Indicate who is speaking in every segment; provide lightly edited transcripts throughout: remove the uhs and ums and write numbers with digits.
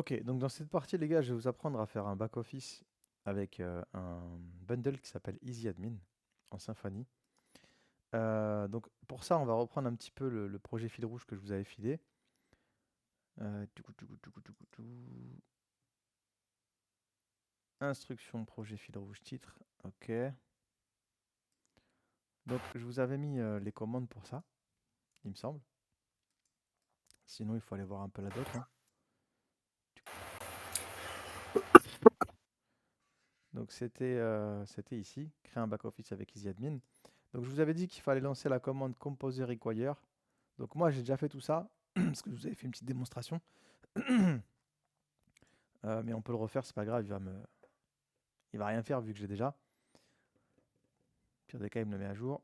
Speaker 1: Ok, donc dans cette partie, les gars, je vais vous apprendre à faire un back-office avec un bundle qui s'appelle EasyAdmin en Symfony. Donc pour ça, on va reprendre un petit peu le projet fil rouge que je vous avais filé. Instruction projet fil rouge titre. Ok. Donc je vous avais mis les commandes pour ça, il me semble. Sinon, il faut aller voir un peu la doc, hein. Donc c'était ici, créer un back-office avec EasyAdmin. Donc je vous avais dit qu'il fallait lancer la commande composer require. Donc moi j'ai déjà fait tout ça, parce que je vous avais fait une petite démonstration. Mais on peut le refaire, c'est pas grave, il va rien faire vu que j'ai déjà. Pire des cas, il me le met à jour.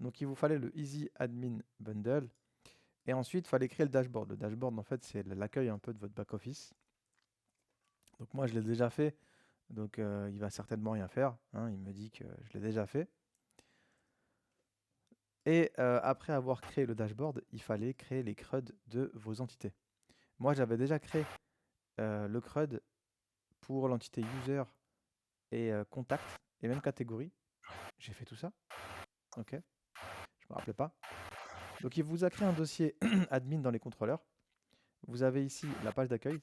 Speaker 1: Donc il vous fallait le Easy Admin Bundle. Et ensuite, il fallait créer le dashboard. Le dashboard, en fait, c'est l'accueil un peu de votre back-office. Donc moi, je l'ai déjà fait. Donc il va certainement rien faire, hein. Il me dit que je l'ai déjà fait. Et après avoir créé le dashboard, il fallait créer les CRUD de vos entités. Moi, j'avais déjà créé le CRUD pour l'entité user et contact et même catégorie. J'ai fait tout ça. Ok. Je me rappelais pas. Donc il vous a créé un dossier admin dans les contrôleurs. Vous avez ici la page d'accueil.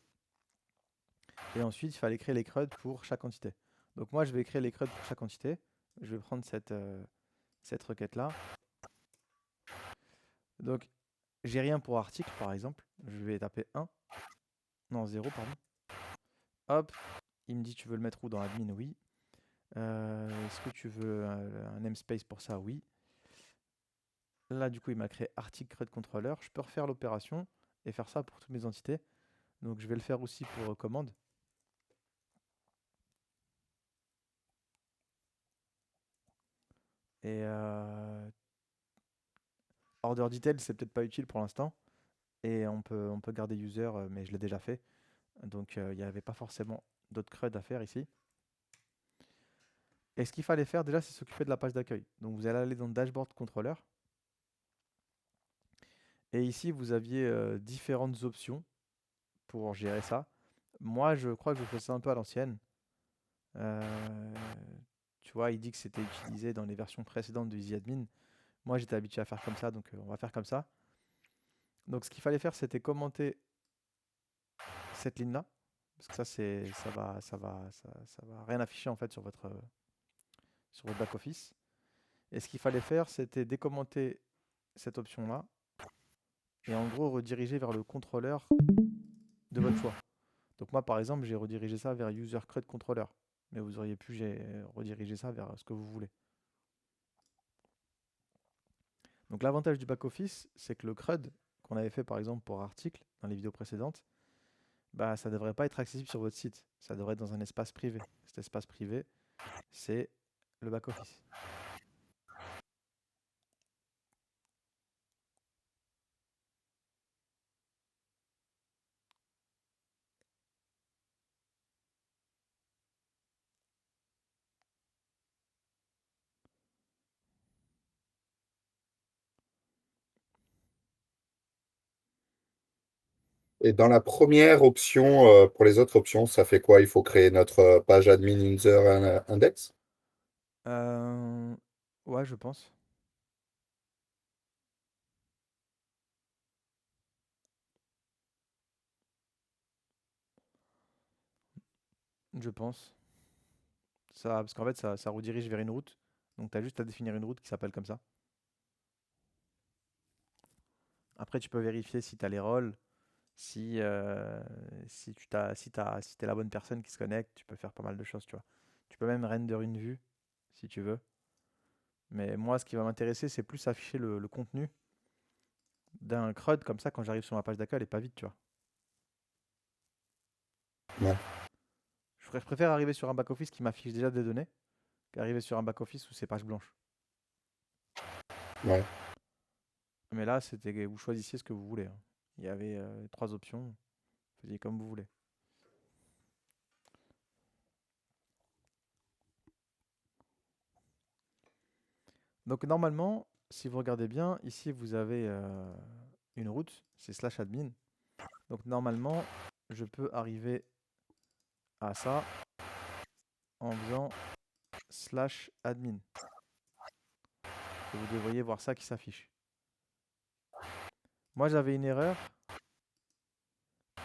Speaker 1: Et ensuite, il fallait créer les CRUD pour chaque entité. Donc moi, je vais créer les CRUD pour chaque entité. Je vais prendre cette requête-là. Donc, j'ai rien pour article, par exemple. Je vais taper 1. Non, 0, pardon. Hop. Il me dit, tu veux le mettre où dans admin? Oui. Est-ce que tu veux un namespace pour ça? Oui. Là, du coup, il m'a créé article CRUD controller. Je peux refaire l'opération et faire ça pour toutes mes entités. Donc, je vais le faire aussi pour commande. Et order detail, c'est peut-être pas utile pour l'instant. Et on peut garder user, mais je l'ai déjà fait. Donc, il n'y avait pas forcément d'autres CRUD à faire ici. Et ce qu'il fallait faire déjà, c'est s'occuper de la page d'accueil. Donc, vous allez aller dans le dashboard controller. Et ici, vous aviez différentes options pour gérer ça. Moi, je crois que je fais ça un peu à l'ancienne. Euh, Tu vois, il dit que c'était utilisé dans les versions précédentes de EasyAdmin. Moi, j'étais habitué à faire comme ça, donc on va faire comme ça. Donc, ce qu'il fallait faire, c'était commenter cette ligne-là, parce que ça, ça va rien afficher en fait sur votre back-office. Et ce qu'il fallait faire, c'était décommenter cette option-là et en gros rediriger vers le contrôleur de votre choix. Donc moi, par exemple, j'ai redirigé ça vers User CRUD Controller. Mais vous auriez pu rediriger ça vers ce que vous voulez. Donc l'avantage du back-office, c'est que le CRUD qu'on avait fait par exemple pour article dans les vidéos précédentes, bah, ça ne devrait pas être accessible sur votre site. Ça devrait être dans un espace privé. Cet espace privé, c'est le back-office.
Speaker 2: Et dans la première option, pour les autres options, ça fait quoi? Il faut créer notre page admin user index.
Speaker 1: Euh, ouais, je pense. Je pense. Ça, parce qu'en fait, ça redirige vers une route. Donc tu as juste à définir une route qui s'appelle comme ça. Après, tu peux vérifier si tu as les rôles. Si t'es la bonne personne qui se connecte, tu peux faire pas mal de choses, tu vois. Tu peux même render une vue, si tu veux. Mais moi, ce qui va m'intéresser, c'est plus afficher le contenu d'un CRUD comme ça quand j'arrive sur ma page d'accueil et pas vite, tu vois.
Speaker 2: Ouais,
Speaker 1: Je préfère arriver sur un back-office qui m'affiche déjà des données qu'arriver sur un back-office où c'est page blanche.
Speaker 2: ouais.
Speaker 1: Mais là, c'était vous choisissiez ce que vous voulez, hein. Il y avait 3 options, vous faisiez comme vous voulez. Donc normalement, si vous regardez bien, ici vous avez une route, c'est slash admin. Donc normalement, je peux arriver à ça en faisant slash admin. Et vous devriez voir ça qui s'affiche. Moi, j'avais une erreur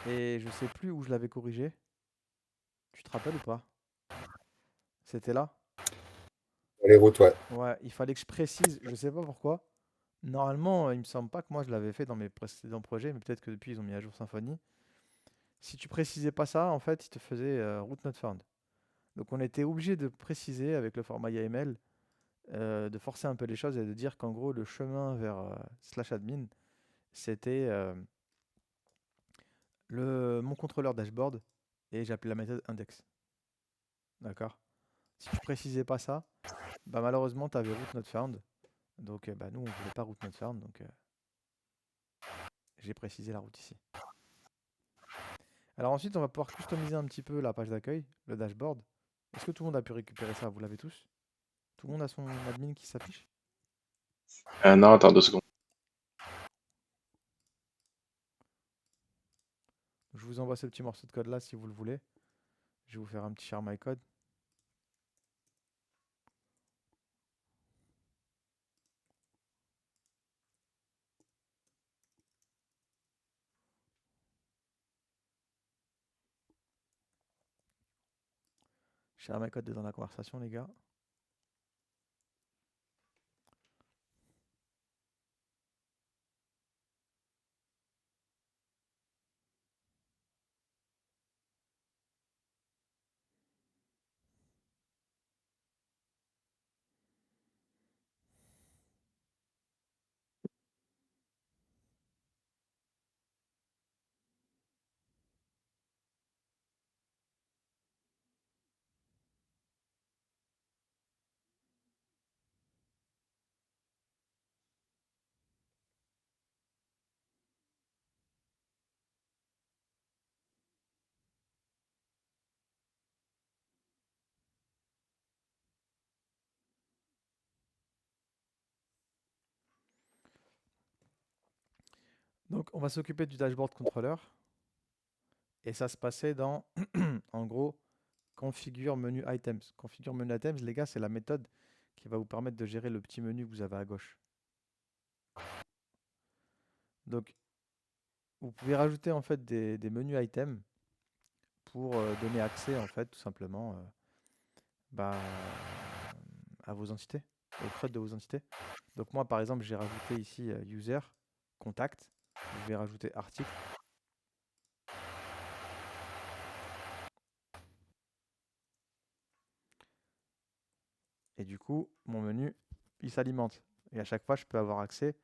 Speaker 1: et je sais plus où je l'avais corrigée. Tu te rappelles ou pas? C'était là?
Speaker 2: Les routes, ouais.
Speaker 1: Ouais, il fallait que je précise, je sais pas pourquoi. Normalement, il me semble pas que moi je l'avais fait dans mes précédents projets, mais peut-être que depuis ils ont mis à jour Symfony. Si tu précisais pas ça, en fait, il te faisait route not found. Donc on était obligé de préciser avec le format YAML, de forcer un peu les choses et de dire qu'en gros le chemin vers slash admin, c'était mon contrôleur dashboard et j'appelais la méthode index. D'accord? Si tu précisais pas ça, bah malheureusement tu avais route not found. Donc bah, nous on voulait pas route not found, donc j'ai précisé la route ici. Alors ensuite on va pouvoir customiser un petit peu la page d'accueil, le dashboard. Est-ce que tout le monde a pu récupérer ça? Vous l'avez tous? Tout le monde a son admin qui s'affiche?
Speaker 3: Non, attends 2 secondes.
Speaker 1: Je vous envoie ce petit morceau de code là si vous le voulez. Je vais vous faire un petit share my code. Share my code est dans la conversation les gars. Donc on va s'occuper du dashboard contrôleur. Et ça se passait dans, en gros, configure menu items. Configure menu items, les gars, c'est la méthode qui va vous permettre de gérer le petit menu que vous avez à gauche. Donc, vous pouvez rajouter en fait des menus items pour donner accès en fait tout simplement bah, à vos entités, au CRUD de vos entités. Donc moi par exemple j'ai rajouté ici user, contact, je vais rajouter article. Et du coup mon menu il s'alimente. Et à chaque fois je peux avoir accès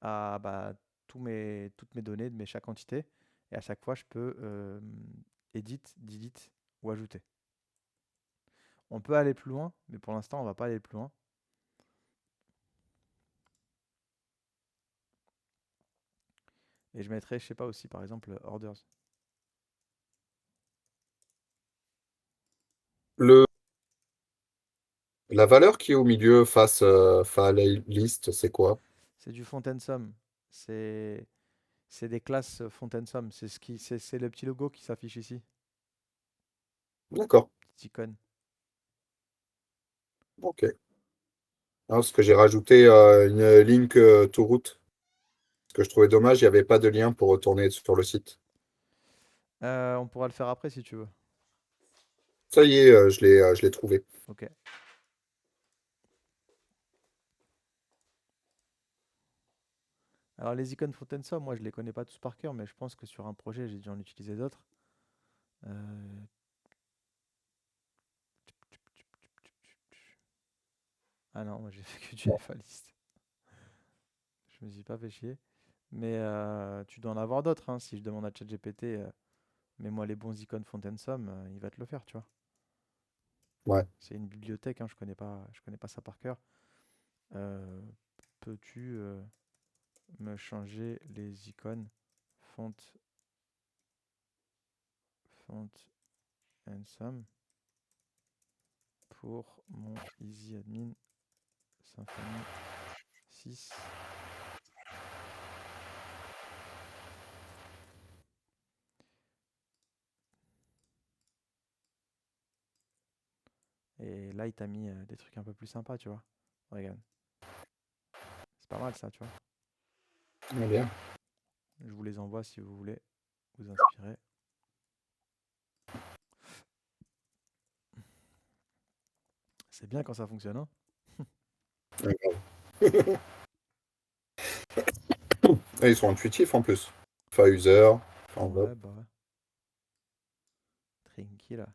Speaker 1: à bah, toutes mes données de chaque entité. Et à chaque fois je peux edit, delete ou ajouter. On peut aller plus loin, mais pour l'instant on va pas aller plus loin. Et je mettrai, je sais pas aussi, par exemple, orders.
Speaker 2: La valeur qui est au milieu face à la liste, c'est quoi?
Speaker 1: C'est du Fontaine Sum. C'est c'est des classes Fontaine Sum. C'est le petit logo qui s'affiche ici.
Speaker 2: D'accord.
Speaker 1: Petite icône.
Speaker 2: Ok. Non, parce que j'ai rajouté une link to route. Ce que je trouvais dommage, il n'y avait pas de lien pour retourner sur le site.
Speaker 1: On pourra le faire après si tu veux.
Speaker 2: Ça y est, je l'ai trouvé.
Speaker 1: Ok. Alors les icônes Fontaine Sum, moi je les connais pas tous par cœur, mais je pense que sur un projet j'ai dû en utiliser d'autres. Euh, Ah non, moi j'ai fait que du FA-list. Je me suis pas fait chier. Mais tu dois en avoir d'autres, hein. Si je demande à ChatGPT, mets-moi les bons icônes Fontaine Sum, il va te le faire, tu vois.
Speaker 2: Ouais.
Speaker 1: C'est une bibliothèque, hein, je connais pas ça par cœur. Euh, Peux-tu me changer les icônes font, font and sum pour mon Easy Admin Symfony 6. Et là, il t'a mis des trucs un peu plus sympas, tu vois. Regarde. C'est pas mal ça, tu vois.
Speaker 2: Très bien.
Speaker 1: Je vous les envoie si vous voulez vous inspirer. C'est bien quand ça fonctionne, hein.
Speaker 2: Et ils sont intuitifs en plus. Enfin, user. Enfin,
Speaker 1: Ouais, bah ouais. Tranquille.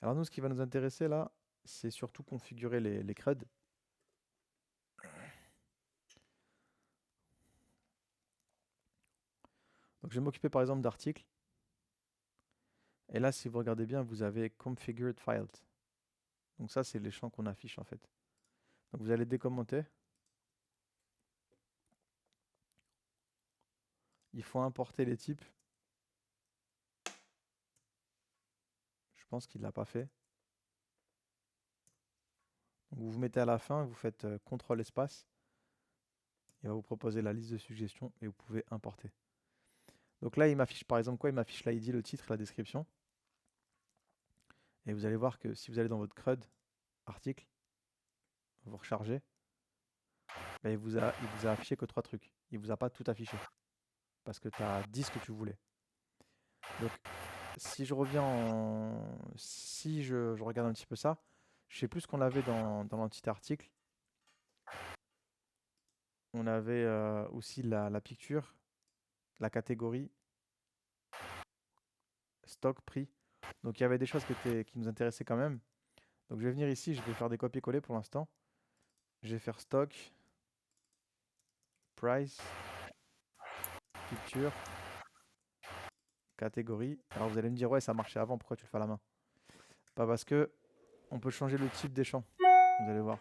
Speaker 1: Alors nous, ce qui va nous intéresser là, c'est surtout configurer les CRUD. Donc je vais m'occuper par exemple d'articles. Et là, si vous regardez bien, vous avez Configured Files. Donc ça, c'est les champs qu'on affiche en fait. Donc vous allez décommenter. Il faut importer les types. Je pense qu'il ne l'a pas fait. Donc vous vous mettez à la fin, vous faites CTRL espace. Il va vous proposer la liste de suggestions et vous pouvez importer. Donc là, il m'affiche par exemple quoi? Il m'affiche l'ID, le titre et la description. Et vous allez voir que si vous allez dans votre CRUD, article, vous rechargez, ben, il vous a affiché que 3 trucs. Il vous a pas tout affiché. Parce que tu as dit ce que tu voulais. Donc si je reviens en... Si je regarde un petit peu ça, je sais plus ce qu'on avait dans l'entité article. On avait aussi la picture, la catégorie, stock, prix. Donc il y avait des choses qui nous intéressaient quand même. Donc je vais venir ici, je vais faire des copier-coller pour l'instant. Je vais faire stock, price, picture, catégorie. Alors vous allez me dire, ouais, ça marchait avant, pourquoi tu le fais à la main? Pas parce que on peut changer le type des champs. Vous allez voir.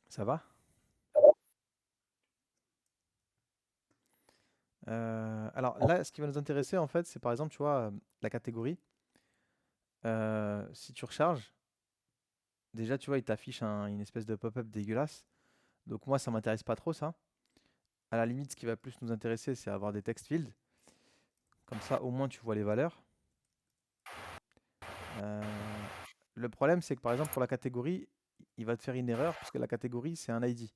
Speaker 1: Ça va? Alors là, ce qui va nous intéresser en fait, c'est par exemple, tu vois, la catégorie. Si tu recharges, déjà, tu vois, il t'affiche une espèce de pop-up dégueulasse. Donc moi, ça m'intéresse pas trop ça. À la limite, ce qui va plus nous intéresser, c'est avoir des text fields. Comme ça, au moins, tu vois les valeurs. Euh, le problème, c'est que par exemple, pour la catégorie, il va te faire une erreur parce que la catégorie, c'est un ID.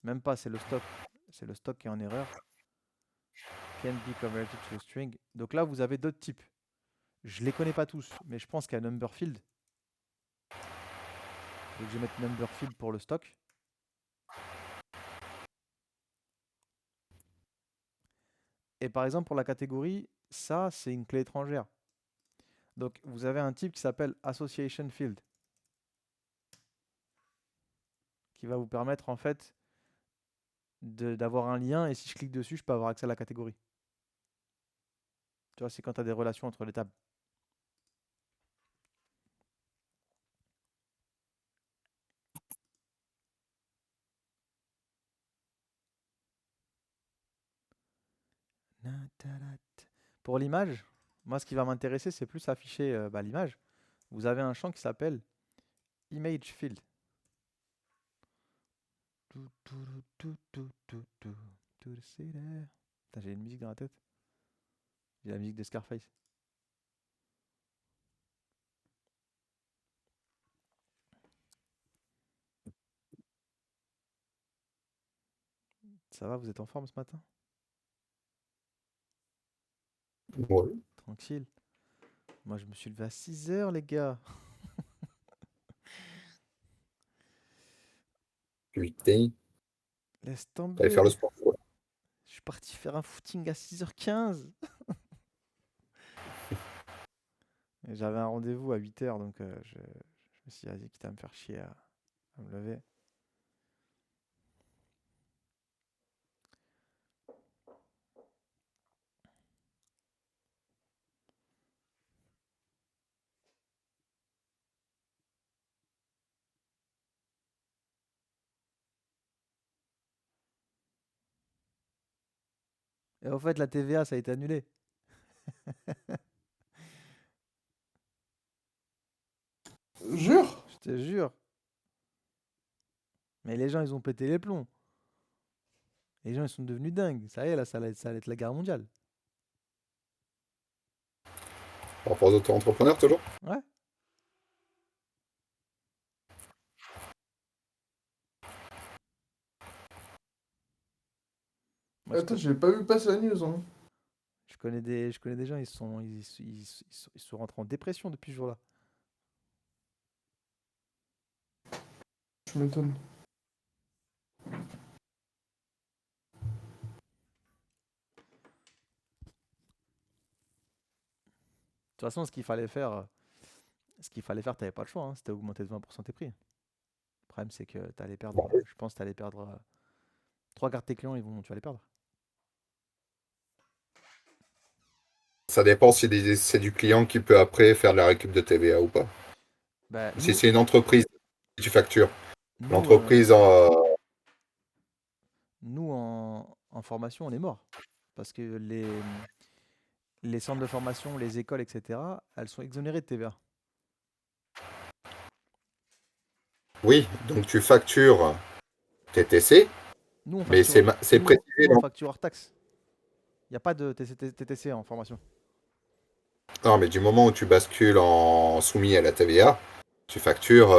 Speaker 1: Même pas, c'est le stock. C'est le stock qui est en erreur. Can be converted to a string. Donc là, vous avez d'autres types. Je les connais pas tous, mais je pense qu'il y a number field. Donc je vais mettre number field pour le stock. Et par exemple, pour la catégorie, ça, c'est une clé étrangère. Donc vous avez un type qui s'appelle association field, qui va vous permettre en fait d'avoir un lien, et si je clique dessus, je peux avoir accès à la catégorie. Tu vois, c'est quand tu as des relations entre les tables. Pour l'image, moi ce qui va m'intéresser, c'est plus afficher l'image. Vous avez un champ qui s'appelle image field. Putain, j'ai une musique dans la tête. J'ai la musique de Scarface. Ça va, vous êtes en forme ce matin?
Speaker 2: Ouais.
Speaker 1: Tranquille. Moi, je me suis levé à 6 heures, les gars.
Speaker 2: Putain,
Speaker 1: Laisse
Speaker 2: t'allais faire le
Speaker 1: tomber.
Speaker 2: sport. Ouais.
Speaker 1: Je suis parti faire un footing à 6h15. Et j'avais un rendez-vous à 8h, donc je me suis dit, vas-y, quitte à me faire chier à me lever. Et en fait, la TVA, ça a été annulé.
Speaker 4: Jure?
Speaker 1: Je te jure. Mais les gens, ils ont pété les plombs. Les gens, ils sont devenus dingues. Ça y est, là, ça allait être la guerre mondiale.
Speaker 2: Par rapport aux auto-entrepreneurs, toujours?
Speaker 1: Ouais. Moi,
Speaker 4: Attends, j'ai pas vu passer la news. Hein.
Speaker 1: je connais des gens, ils sont rentrés en dépression depuis ce jour-là.
Speaker 4: Je m'étonne.
Speaker 1: De toute façon, ce qu'il fallait faire, t'avais pas le choix, hein, c'était augmenter de 20% tes prix. Le problème, c'est que t'allais
Speaker 2: Bah
Speaker 1: perdre,
Speaker 2: oui.
Speaker 1: je pense que t'allais perdre 3 quarts de tes clients, tu vas les perdre.
Speaker 2: Ça dépend si c'est du client qui peut après faire de la récup de TVA ou pas.
Speaker 1: Bah,
Speaker 2: Si c'est une entreprise, tu factures.
Speaker 1: nous,
Speaker 2: L'entreprise,
Speaker 1: nous en formation, on est mort. Parce que les centres de formation, les écoles, etc., elles sont exonérées de TVA.
Speaker 2: oui, donc tu factures TTC,
Speaker 1: Nous, on
Speaker 2: mais
Speaker 1: facture,
Speaker 2: c'est précisé,
Speaker 1: nous, on
Speaker 2: non?
Speaker 1: facture hors taxe. Il n'y a pas de TTC en formation.
Speaker 2: Non, mais du moment où tu bascules en soumis à la TVA, tu factures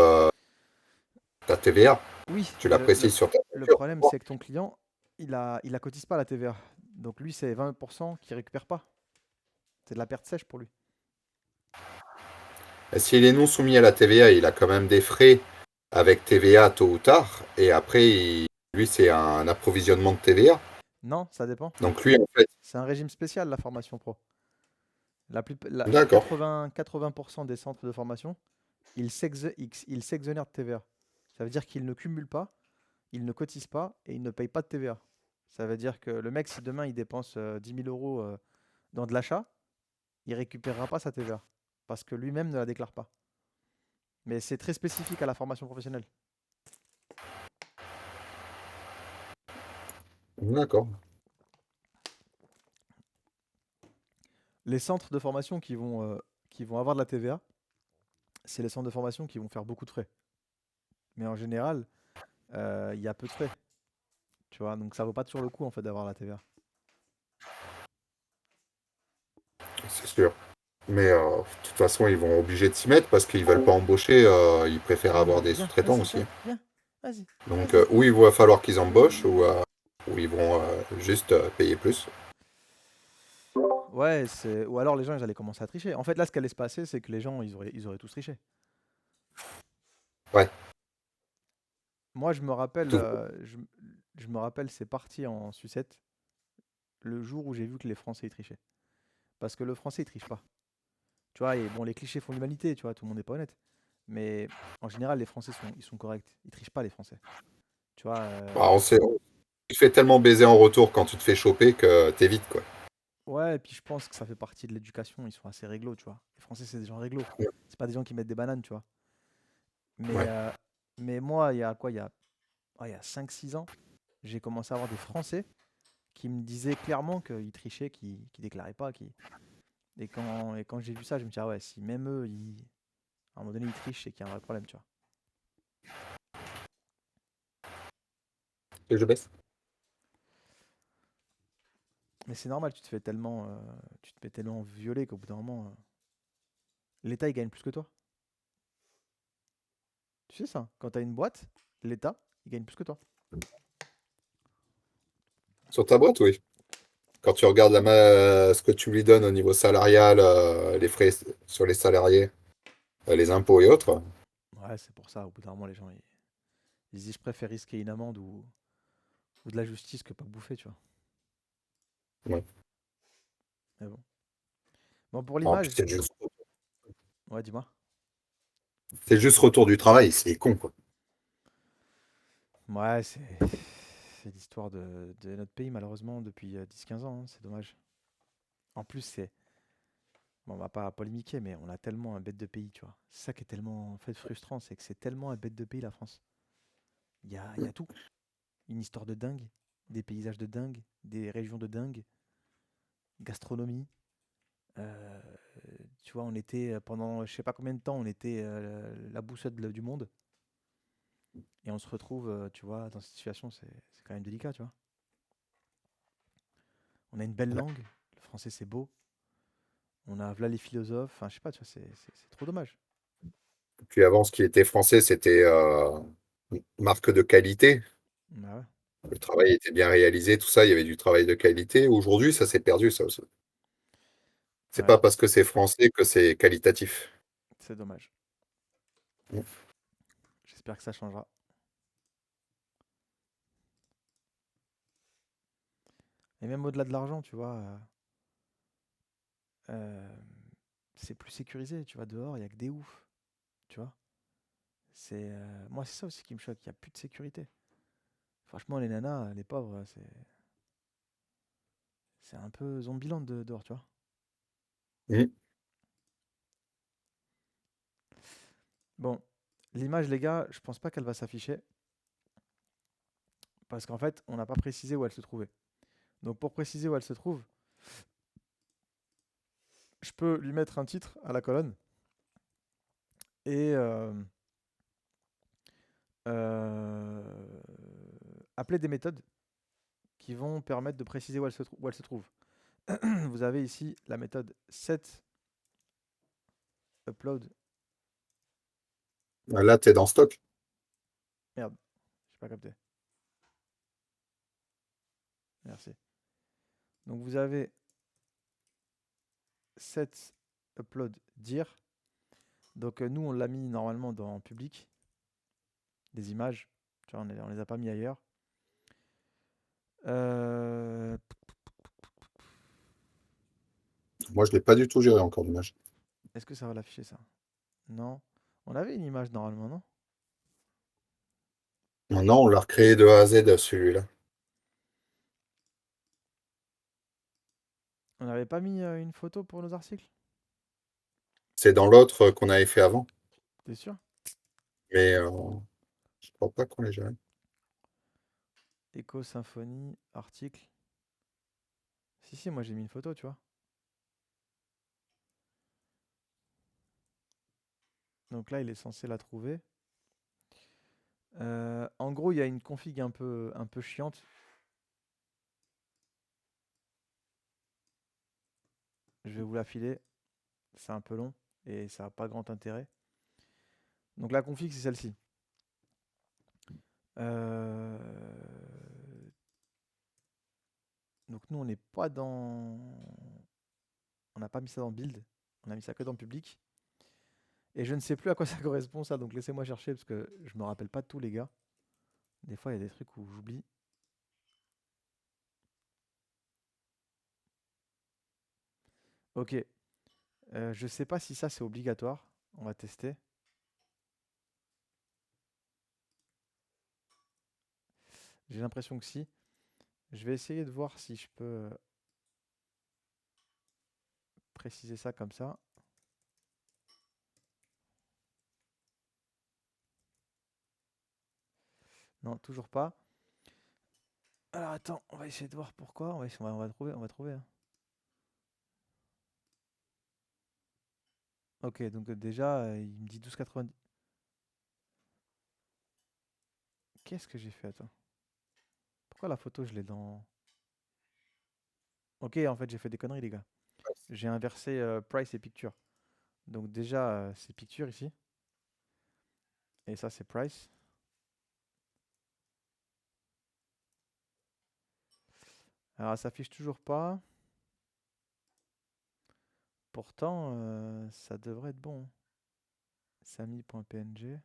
Speaker 2: ta TVA.
Speaker 1: Oui,
Speaker 2: Tu
Speaker 1: mais
Speaker 2: la précises sur ta
Speaker 1: le
Speaker 2: facture.
Speaker 1: problème, c'est que ton client, il a cotise pas la TVA. Donc lui, c'est 20% qu'il récupère pas. C'est de la perte sèche pour lui.
Speaker 2: Et s'il est non soumis à la TVA, il a quand même des frais avec TVA tôt ou tard. Et après, lui, c'est un approvisionnement de TVA.
Speaker 1: Non, ça dépend.
Speaker 2: Donc lui, en fait,
Speaker 1: C'est un régime spécial, la formation pro.
Speaker 2: d'accord.
Speaker 1: 80% des centres de formation, ils s'exonèrent de TVA. Ça veut dire qu'ils ne cumulent pas, ils ne cotisent pas et ils ne payent pas de TVA. Ça veut dire que le mec, si demain il dépense 10 000 euros dans de l'achat, il récupérera pas sa TVA parce que lui-même ne la déclare pas. Mais c'est très spécifique à la formation professionnelle.
Speaker 2: D'accord.
Speaker 1: Les centres de formation qui vont avoir de la TVA, c'est les centres de formation qui vont faire beaucoup de frais. Mais en général, il y a peu de frais. Tu vois, donc ça vaut pas toujours le coup en fait d'avoir la TVA.
Speaker 2: C'est sûr. Mais de toute façon, ils vont obliger de s'y mettre parce qu'ils veulent pas embaucher. Ils préfèrent avoir
Speaker 1: Allez,
Speaker 2: des
Speaker 1: viens,
Speaker 2: sous-traitants
Speaker 1: vas-y,
Speaker 2: aussi.
Speaker 1: viens, viens, vas-y,
Speaker 2: Donc,
Speaker 1: vas-y.
Speaker 2: ou il va falloir qu'ils embauchent ou ils vont juste payer plus.
Speaker 1: Ouais, ou alors les gens ils allaient commencer à tricher. En fait, là, ce qui allait se passer, c'est que les gens ils auraient tous triché.
Speaker 2: Ouais,
Speaker 1: Moi, je me rappelle,
Speaker 2: tout.
Speaker 1: je me rappelle, c'est parti en sucette le jour où j'ai vu que les Français ils trichaient. Parce que le Français il triche pas. Tu vois, et bon, les clichés font l'humanité, tu vois, tout le monde n'est pas honnête. Mais en général, les Français ils sont corrects. Ils trichent pas, les Français. Tu vois,
Speaker 2: Bah, tu te fais tellement baiser en retour quand tu te fais choper que t'évites, quoi.
Speaker 1: ouais, et puis je pense que ça fait partie de l'éducation. Ils sont assez réglo, tu vois. Les Français, c'est des gens réglo. C'est pas des gens qui mettent des bananes, tu vois. Mais,
Speaker 2: Ouais.
Speaker 1: euh, mais moi, il y a quoi? Il y a 5 6 ans, j'ai commencé à avoir des Français qui me disaient clairement qu'ils trichaient, qu'ils déclaraient pas. Et quand j'ai vu ça, je me dis, ah ouais, si même eux, à un moment donné, ils trichent, c'est qu'il y a un vrai problème, tu vois.
Speaker 2: Et je baisse.
Speaker 1: Mais c'est normal, tu te fais tellement violer qu'au bout d'un moment, l'État, il gagne plus que toi. Tu sais ça? Quand t'as une boîte, l'État, il gagne plus que toi.
Speaker 2: Sur ta boîte, oui. Quand tu regardes ce que tu lui donnes au niveau salarial, les frais sur les salariés, les impôts et autres,
Speaker 1: Ouais, c'est pour ça, au bout d'un moment, les gens, ils se disent, je préfère risquer une amende ou de la justice que pas bouffer, tu vois.
Speaker 2: ouais.
Speaker 1: Mais bon. Bon, pour
Speaker 2: En plus,
Speaker 1: l'image, ouais, dis-moi.
Speaker 2: c'est juste retour du travail, c'est con, quoi.
Speaker 1: Ouais, c'est l'histoire de notre pays, malheureusement, depuis 10-15 ans, hein, c'est dommage. En plus, bon, on va pas polémiquer, mais on a tellement un bête de pays, tu vois. C'est ça qui est tellement en fait frustrant, c'est que c'est tellement un bête de pays, la France. Il y a tout. Une histoire de dingue, des paysages de dingue, des régions de dingue, gastronomie. Euh, Tu vois, on était pendant je sais pas combien de temps, on était la boussole du monde. Et on se retrouve, tu vois, dans cette situation, c'est quand même délicat, tu vois. On a une belle langue, le français c'est beau. On a là les philosophes, enfin je sais pas, tu vois, c'est trop dommage.
Speaker 2: Puis avant, ce qui était français, c'était marque de qualité.
Speaker 1: Bah ouais,
Speaker 2: Le travail était bien réalisé, tout ça, il y avait du travail de qualité. Aujourd'hui, ça s'est perdu, ça aussi. C'est
Speaker 1: ouais,
Speaker 2: pas parce que c'est français que c'est qualitatif.
Speaker 1: c'est dommage. J'espère que ça changera. Et même au-delà de l'argent, tu vois, euh, c'est plus sécurisé, tu vois, dehors, il y a que des oufs, tu vois. Moi, c'est ça aussi qui me choque, il n'y a plus de sécurité. Franchement, les nanas, les pauvres, c'est un peu Zombieland dehors, tu vois.
Speaker 2: Mm.
Speaker 1: Bon, l'image, les gars, je pense pas qu'elle va s'afficher, parce qu'en fait, on n'a pas précisé où elle se trouvait. Donc pour préciser où elle se trouve, je peux lui mettre un titre à la colonne et euh, appeler des méthodes qui vont permettre de préciser où elle se trouve. Vous avez ici la méthode set upload.
Speaker 2: Là, tu es dans stock.
Speaker 1: Merde, j'ai pas capté. Merci. Donc vous avez set upload dir. Donc nous on l'a mis normalement dans public, des images. Tu vois, on les a pas mis ailleurs. Euh,
Speaker 2: Moi, je l'ai pas du tout géré encore, l'image.
Speaker 1: Est-ce que ça va l'afficher ça? Non. On avait une image normalement, non?
Speaker 2: Maintenant, on l'a recréé de A à Z, celui-là.
Speaker 1: On n'avait pas mis une photo pour nos articles?
Speaker 2: C'est dans l'autre qu'on avait fait avant.
Speaker 1: T'es sûr?
Speaker 2: Mais je crois pas qu'on l'ait géré.
Speaker 1: Echo, symphonie, article. Si, si, moi j'ai mis une photo, tu vois. Donc là, il est censé la trouver. En gros, il y a une config un peu chiante. Je vais vous la filer. C'est un peu long et ça n'a pas grand intérêt. Donc la config, c'est celle-ci. Euh, Donc nous, on n'est pas dans... On n'a pas mis ça dans build. On a mis ça que dans public. Et je ne sais plus à quoi ça correspond ça. Donc laissez-moi chercher parce que je me rappelle pas de tout, les gars. Des fois, il y a des trucs où j'oublie. Ok. Je sais pas si ça c'est obligatoire. On va tester. J'ai l'impression que si. Je vais essayer de voir si je peux préciser ça comme ça. Non, toujours pas. Alors attends, on va essayer de voir pourquoi. On va trouver, on va trouver, hein. Ok, donc déjà, il me dit 12,90. Qu'est-ce que j'ai fait? Attends. Pourquoi la photo, je l'ai dans... Ok, en fait, j'ai fait des conneries, les gars. J'ai inversé price et picture. Donc déjà, c'est picture ici. Et ça, c'est price. Alors, ça s'affiche toujours pas. Pourtant, ça devrait être bon. Samy.png.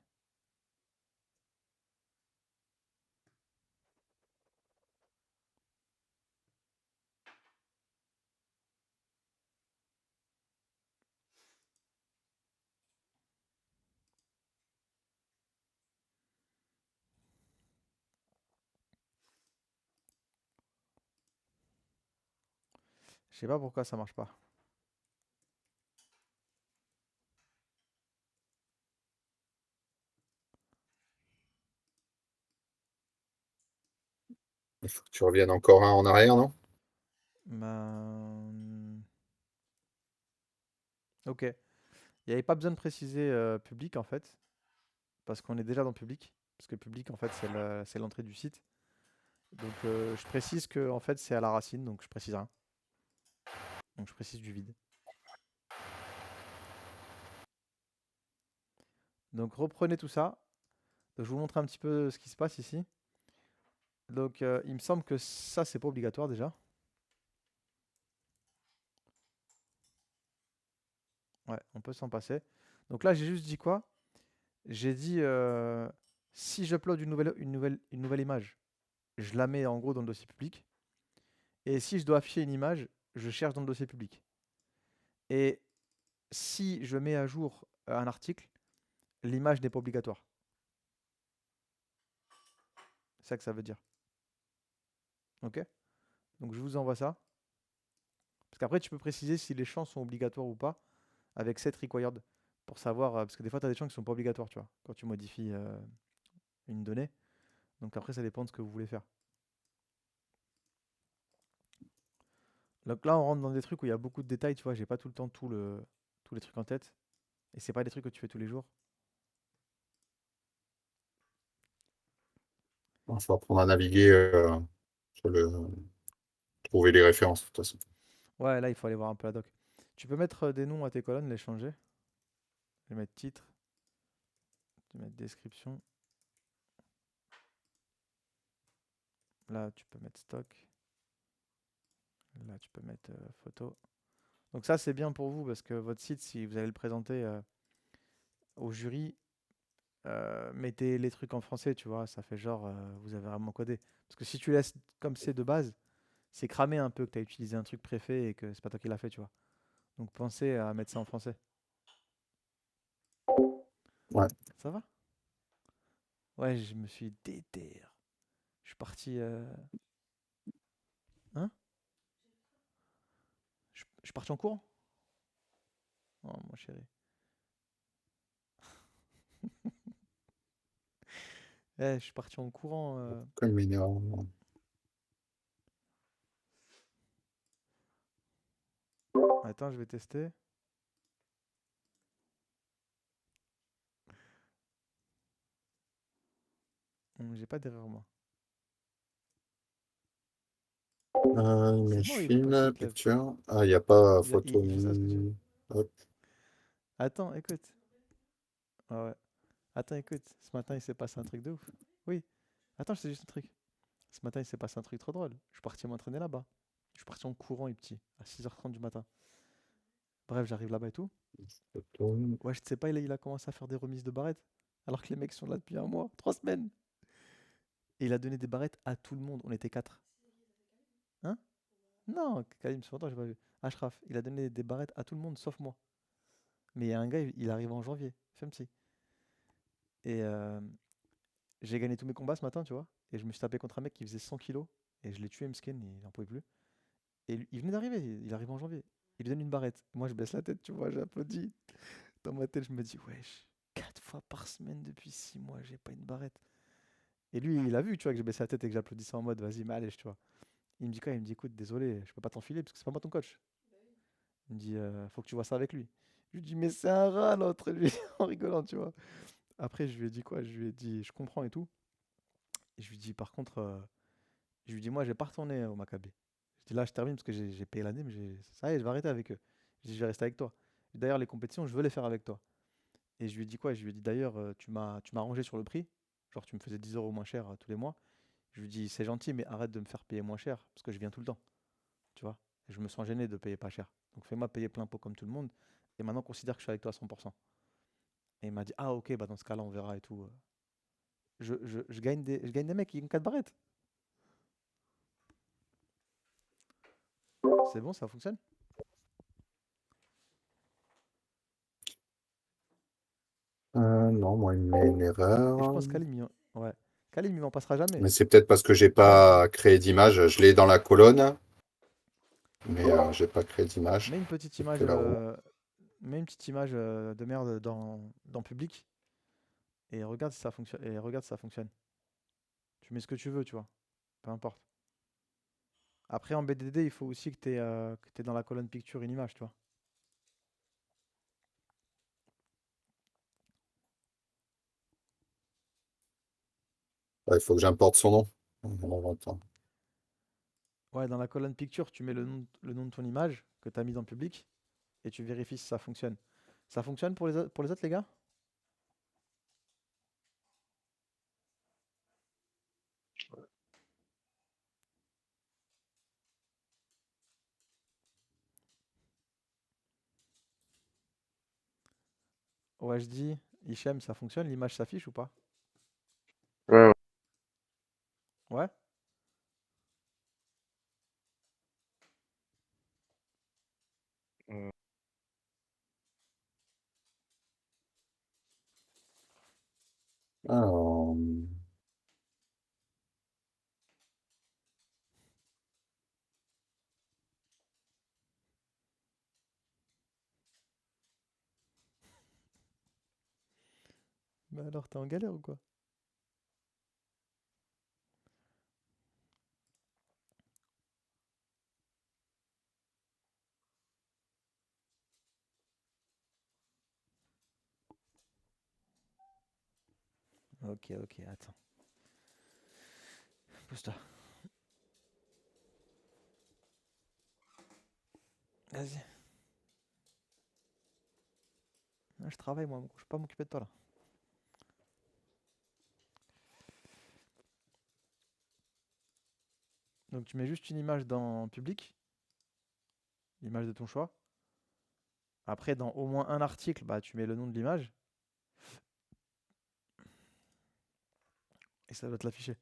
Speaker 1: Je sais pas pourquoi ça marche pas.
Speaker 2: Il faut que tu reviennes encore un en arrière, non?
Speaker 1: Ben, ok. Il n'y avait pas besoin de préciser public en fait, parce qu'on est déjà dans public. Parce que public en fait c'est l'entrée du site. Donc je précise que en fait c'est à la racine, donc je précise rien. Donc je précise du vide. Donc reprenez tout ça. Donc, je vous montre un petit peu ce qui se passe ici. Donc il me semble que ça c'est pas obligatoire déjà. Ouais, on peut s'en passer. Donc là j'ai juste dit quoi? J'ai dit si j'upload une nouvelle image, je la mets en gros dans le dossier public. Et si je dois afficher une image, je cherche dans le dossier public. Et si je mets à jour un article, l'image n'est pas obligatoire. C'est ça que ça veut dire. Ok? Donc je vous envoie ça. Parce qu'après, tu peux préciser si les champs sont obligatoires ou pas avec set required. Pour savoir, parce que des fois, tu as des champs qui sont pas obligatoires, tu vois, quand tu modifies une donnée. Donc après, ça dépend de ce que vous voulez faire. Donc là, on rentre dans des trucs où il y a beaucoup de détails, tu vois. J'ai pas tout le temps tous les trucs en tête. Et c'est pas des trucs que tu fais tous les jours.
Speaker 2: Il faut apprendre à naviguer sur le. Trouver les références, de toute façon.
Speaker 1: Ouais, là, il faut aller voir un peu la doc. Tu peux mettre des noms à tes colonnes, les changer. Je vais mettre titre. Je vais mettre description. Là, tu peux mettre stock. Là, tu peux mettre photo. Donc ça, c'est bien pour vous parce que votre site, si vous allez le présenter au jury, mettez les trucs en français, tu vois. Ça fait genre, vous avez vraiment codé. Parce que si tu laisses comme c'est de base, c'est cramé un peu que tu as utilisé un truc préfet et que c'est pas toi qui l'as fait, tu vois. Donc pensez à mettre ça en français.
Speaker 2: Ouais.
Speaker 1: Ça va? Ouais, je me suis déter. Je suis parti. Hein? Je suis parti en courant? Oh, mon chéri. Je suis parti en courant.
Speaker 2: Comme il m'énerve.
Speaker 1: Attends, je vais tester. J'ai pas d'erreur, moi. C'est moi ou il veut pas que tu
Speaker 2: Machine,
Speaker 1: te lèves?
Speaker 2: picture. Ah, il n'y a pas photo.
Speaker 1: Il fait ça, ce que tu veux.
Speaker 2: Hop.
Speaker 1: Attends, écoute. Ah ouais. Attends, écoute. Ce matin, il s'est passé un truc de ouf. Oui. Attends, je sais juste un truc. Ce matin, il s'est passé un truc trop drôle. Je suis parti m'entraîner là-bas. Je suis parti en courant, les petits, à 6h30 du matin. Bref, j'arrive là-bas et tout.
Speaker 2: Photo.
Speaker 1: Ouais, je sais pas, il a commencé à faire des remises de barrettes. Alors que les mecs sont là depuis un mois, 3 semaines. Et il a donné des barrettes à tout le monde. On était 4. Hein? Non, Kalim, ça fait longtemps que j'ai pas vu. Ashraf, il a donné des barrettes à tout le monde sauf moi. Mais il y a un gars, il arrive en janvier. Femsi. Et j'ai gagné tous mes combats ce matin, tu vois. Et je me suis tapé contre un mec qui faisait 100 kilos. Et je l'ai tué, Msken, il en pouvait plus. Et il venait d'arriver, il arrive en janvier. Il lui donne une barrette. Moi, je baisse la tête, tu vois, j'applaudis. Dans ma tête, je me dis, wesh, 4 fois par semaine depuis 6 mois, j'ai pas une barrette. Et lui, il a vu, tu vois, que j'ai baissé la tête et que j'applaudissais en mode, vas-y, mais allez, tu vois. Il me dit quoi? Il me dit, écoute, désolé, je peux pas t'enfiler parce que c'est pas moi ton coach. Il me dit, faut que tu vois ça avec lui. Je lui dis, mais c'est un rat, l'autre, lui, en rigolant, tu vois. Après, je lui ai dit quoi? Je lui ai dit, je comprends et tout. Et je lui dis, par contre, je lui dis, moi, je vais pas retourner au Maccabi. Je dis, là, je termine parce que j'ai payé l'année, mais ça y est, je vais arrêter avec eux. Je dis, je vais rester avec toi. D'ailleurs, les compétitions, je veux les faire avec toi. Et je lui ai dit quoi? Je lui ai dit, d'ailleurs, tu m'as arrangé sur le prix. Genre, tu me faisais 10 € moins cher tous les mois. Je lui dis, c'est gentil, mais arrête de me faire payer moins cher, parce que je viens tout le temps, tu vois. Et je me sens gêné de payer pas cher. Donc fais-moi payer plein pot comme tout le monde, et maintenant considère que je suis avec toi à 100%. Et il m'a dit, ah ok, bah dans ce cas-là, on verra et tout. Je gagne des mecs qui ont 4 barrettes. C'est bon, ça fonctionne.
Speaker 2: Non, moi, il me met une
Speaker 1: Et je
Speaker 2: erreur.
Speaker 1: pense qu'Alim, ouais. Kalim, il m'en passera jamais.
Speaker 2: Mais c'est peut-être parce que j'ai pas créé d'image. Je l'ai dans la colonne, mais j'ai pas créé d'image.
Speaker 1: Mets une petite
Speaker 2: J'ai
Speaker 1: image,
Speaker 2: fait la roue.
Speaker 1: mets une petite image de merde dans public et regarde si ça fonctionne. Et regarde si ça fonctionne. Tu mets ce que tu veux, tu vois. Peu importe. Après, en BDD, il faut aussi que t'aies dans la colonne picture une image, tu vois.
Speaker 2: Ouais, il faut que j'importe son nom. Alors, attends.
Speaker 1: Ouais, dans la colonne picture, tu mets le nom de ton image que tu as mis dans public et tu vérifies si ça fonctionne. Ça fonctionne pour les autres, les gars? OHD, Hichem, ça fonctionne? L'image s'affiche ou pas?
Speaker 3: Ouais, ouais.
Speaker 1: Ouais?
Speaker 3: Euh,
Speaker 2: Alors,
Speaker 1: Bah alors, t'es en galère ou quoi? Ok, ok, attends. Pousse-toi. Vas-y. Ah, je travaille, moi. Je peux pas m'occuper de toi, là. Donc, tu mets juste une image dans public, l'image de ton choix. Après, dans au moins un article, bah, tu mets le nom de l'image et ça doit te l'afficher.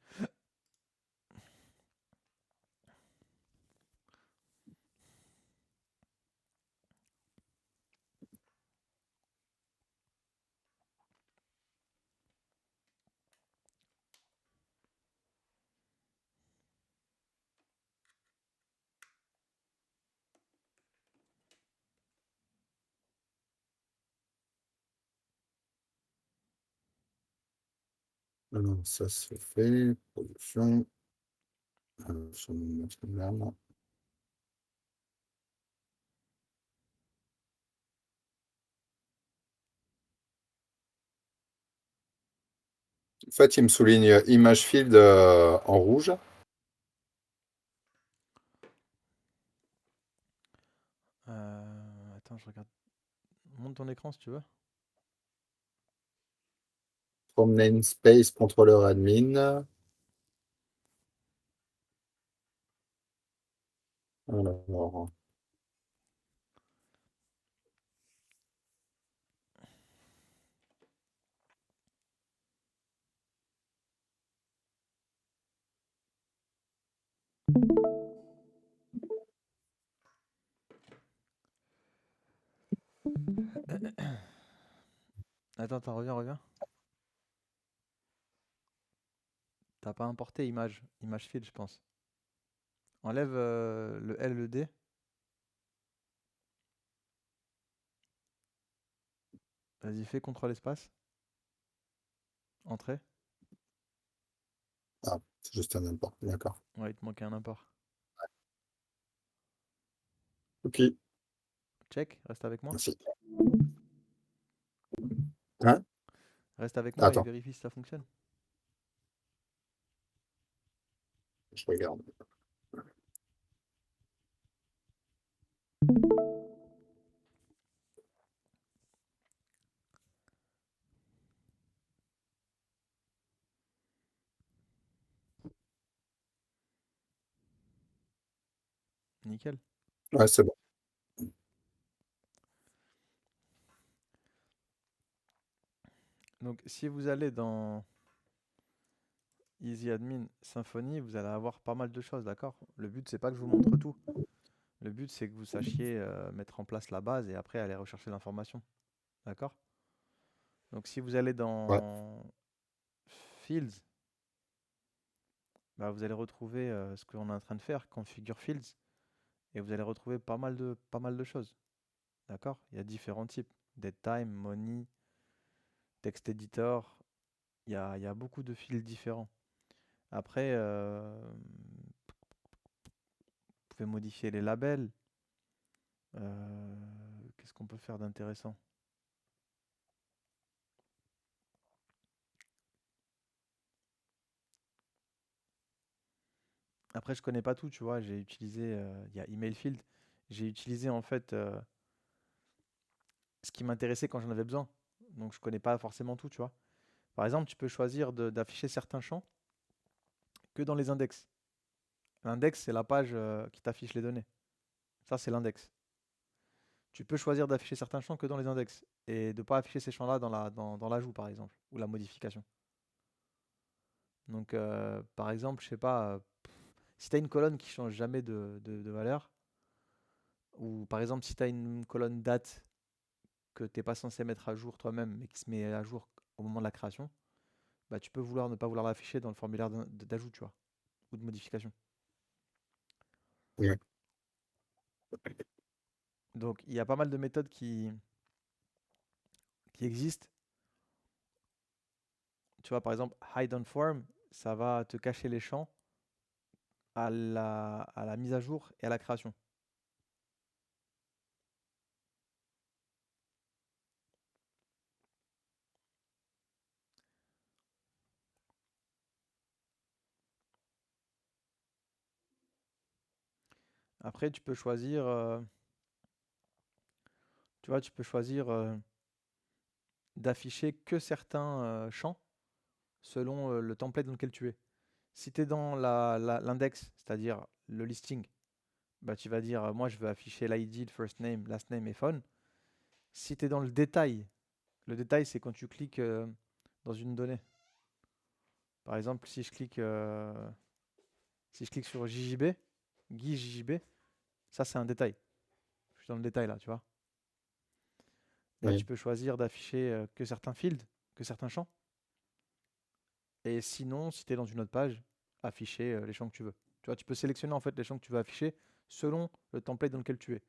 Speaker 2: alors, ça se fait. Production. Sur mon Instagram. En fait, il me souligne Image Field en rouge.
Speaker 1: Attends, je regarde. Monte ton écran si tu veux.
Speaker 2: From namespace contrôleur admin. Alors,
Speaker 1: Attends, attends, reviens. T'as pas importé image field, je pense. Enlève le L et le D. Vas-y, fais contrôle espace. Entrée.
Speaker 2: ah, c'est juste un import. D'accord.
Speaker 1: Ouais, il te manquait un import.
Speaker 2: Ok,
Speaker 1: Check, reste avec moi.
Speaker 2: merci. Hein?
Speaker 1: Reste avec moi et
Speaker 2: Attends,
Speaker 1: vérifie si ça fonctionne.
Speaker 2: je regarde.
Speaker 1: Nickel.
Speaker 2: Ouais, c'est bon.
Speaker 1: Donc, si vous allez dans Easy Admin Symfony, vous allez avoir pas mal de choses, d'accord? Le but, c'est pas que je vous montre tout. Le but, c'est que vous sachiez mettre en place la base et après aller rechercher l'information, d'accord? Donc, si vous allez
Speaker 2: Ouais.
Speaker 1: dans Fields, bah, vous allez retrouver ce qu'on est en train de faire, Configure Fields, et vous allez retrouver pas mal de choses, d'accord? Il y a différents types, DateTime, Money, Text Editor, il y a beaucoup de fils différents. Après, vous pouvez modifier les labels. Qu'est-ce qu'on peut faire d'intéressant? Après, je connais pas tout, tu vois. J'ai utilisé, il y a Email Field. J'ai utilisé en fait ce qui m'intéressait quand j'en avais besoin. Donc, je connais pas forcément tout, tu vois. Par exemple, tu peux choisir d'afficher certains champs que dans les index. L'index, c'est la page qui t'affiche les données. Ça, c'est l'index. Tu peux choisir d'afficher certains champs que dans les index et de ne pas afficher ces champs-là dans l'ajout, par exemple, ou la modification. Donc, par exemple, je sais pas, si tu as une colonne qui change jamais de valeur, ou par exemple, si tu as une colonne date que tu n'es pas censé mettre à jour toi-même, mais qui se met à jour au moment de la création, bah, tu peux vouloir ne pas vouloir l'afficher dans le formulaire d'ajout, tu vois, ou de modification.
Speaker 2: Ouais.
Speaker 1: Donc, il y a pas mal de méthodes qui existent. Tu vois, par exemple, hide on form, ça va te cacher les champs à la mise à jour et à la création. Après, tu peux choisir, tu vois, tu peux choisir d'afficher que certains champs selon le template dans lequel tu es. Si tu es dans l'index, c'est-à-dire le listing, bah, tu vas dire, moi, je veux afficher l'ID, le first name, last name et phone. Si tu es dans le détail, c'est quand tu cliques dans une donnée. Par exemple, si je clique sur JJB, Guy JJB, ça, c'est un détail. Je suis dans le détail là, tu vois. Bah, tu
Speaker 2: Ouais.
Speaker 1: peux choisir d'afficher que certains fields, que certains champs. Et sinon, si tu es dans une autre page, afficher les champs que tu veux. Tu vois, tu peux sélectionner en fait les champs que tu veux afficher selon le template dans lequel tu es.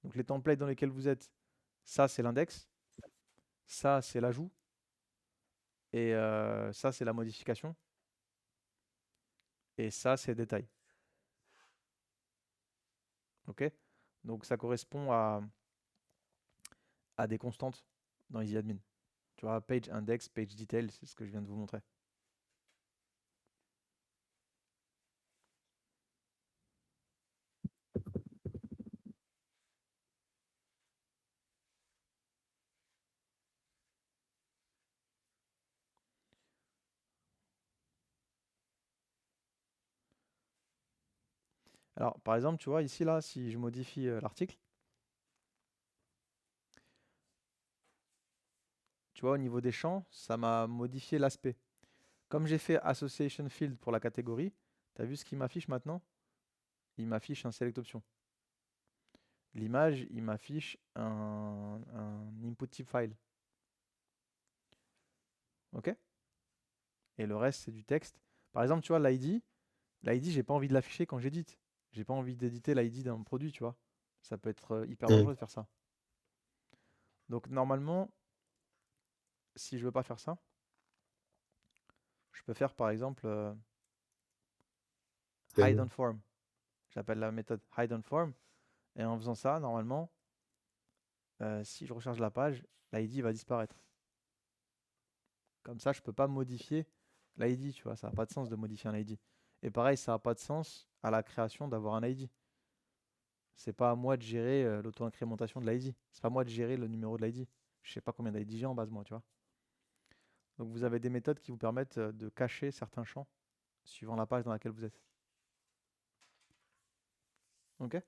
Speaker 1: Donc les templates dans lesquels vous êtes, ça c'est l'index, ça c'est l'ajout, et ça c'est la modification, et ça c'est détail. Ok? Donc ça correspond à des constantes dans EasyAdmin. Tu vois, page index, page detail, c'est ce que je viens de vous montrer. Alors, par exemple, tu vois, ici, là, si je modifie l'article, tu vois, au niveau des champs, ça m'a modifié l'aspect. Comme j'ai fait Association Field pour la catégorie, tu as vu ce qu'il m'affiche maintenant? Il m'affiche un Select Option. L'image, il m'affiche un Input Type File. OK? Et le reste, c'est du texte. Par exemple, tu vois, l'ID, j'ai pas envie de l'afficher quand j'édite. J'ai pas envie d'éditer l'ID d'un produit, tu vois. Ça peut être hyper
Speaker 2: Mm.
Speaker 1: dangereux de faire ça. Donc, normalement, si je veux pas faire ça, je peux faire par exemple hide on form. J'appelle la méthode hide on form. Et en faisant ça, normalement, si je recharge la page, l'ID va disparaître. Comme ça, je peux pas modifier l'ID, tu vois. Ça n'a pas de sens de modifier un ID. Et pareil, ça n'a pas de sens à la création d'avoir un ID. C'est pas à moi de gérer l'auto-incrémentation de l'ID. C'est pas à moi de gérer le numéro de l'ID. Je sais pas combien d'ID j'ai en base, moi, tu vois. Donc vous avez des méthodes qui vous permettent de cacher certains champs suivant la page dans laquelle vous êtes. Ok?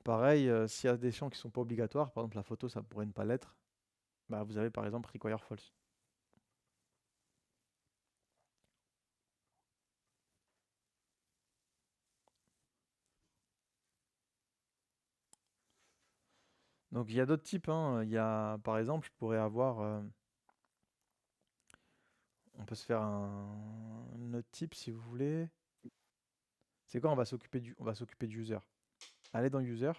Speaker 1: pareil, s'il y a des champs qui sont pas obligatoires, par exemple la photo, ça pourrait ne pas l'être, bah, vous avez par exemple require false. Donc il y a d'autres types, hein. Il y a, par exemple, je pourrais avoir, on peut se faire un autre type si vous voulez. C'est quoi? On va s'occuper du user. Allez dans user,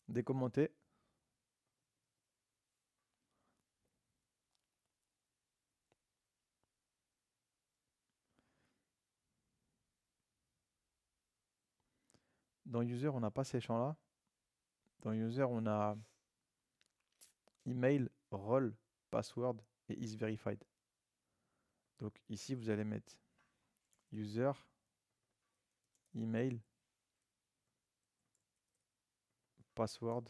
Speaker 1: décommenter. Dans user, on n'a pas ces champs-là. Dans user, on a email, role, password et is verified. Donc ici, vous allez mettre user, email, password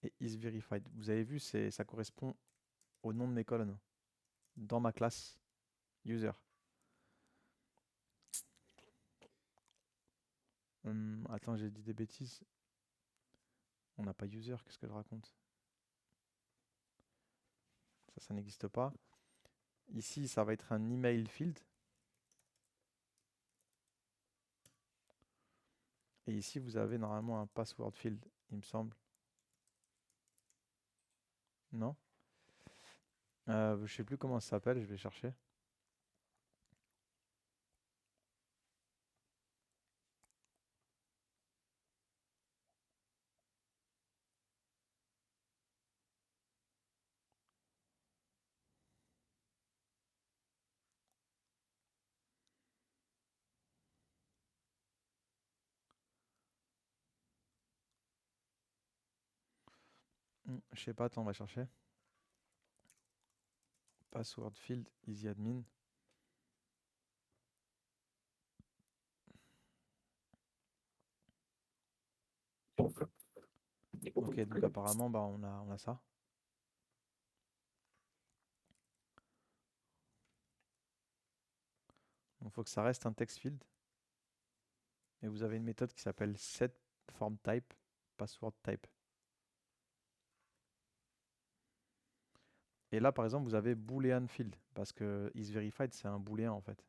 Speaker 1: et is verified. Vous avez vu, ça correspond au nom de mes colonnes dans ma classe user. Attends, j'ai dit des bêtises. On n'a pas user, qu'est-ce que je raconte? Ça n'existe pas. Ici, ça va être un email field. Et ici, vous avez normalement un password field, il me semble. Non? Je sais plus comment ça s'appelle, je vais chercher. Je sais pas, attends, on va chercher. Password field, easy admin. Ok, donc apparemment, bah, on a ça. Il faut que ça reste un text field. Et vous avez une méthode qui s'appelle setFormType, password type. Et là, par exemple, vous avez boolean field, parce que isVerified, c'est un booléen en fait.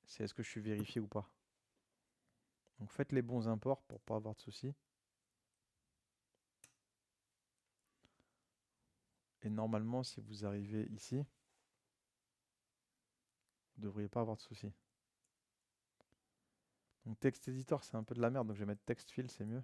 Speaker 1: C'est est-ce que je suis vérifié ou pas. Donc faites les bons imports pour pas avoir de soucis. Et normalement, si vous arrivez ici, vous ne devriez pas avoir de soucis. Donc text editor, c'est un peu de la merde, donc je vais mettre text field, c'est mieux.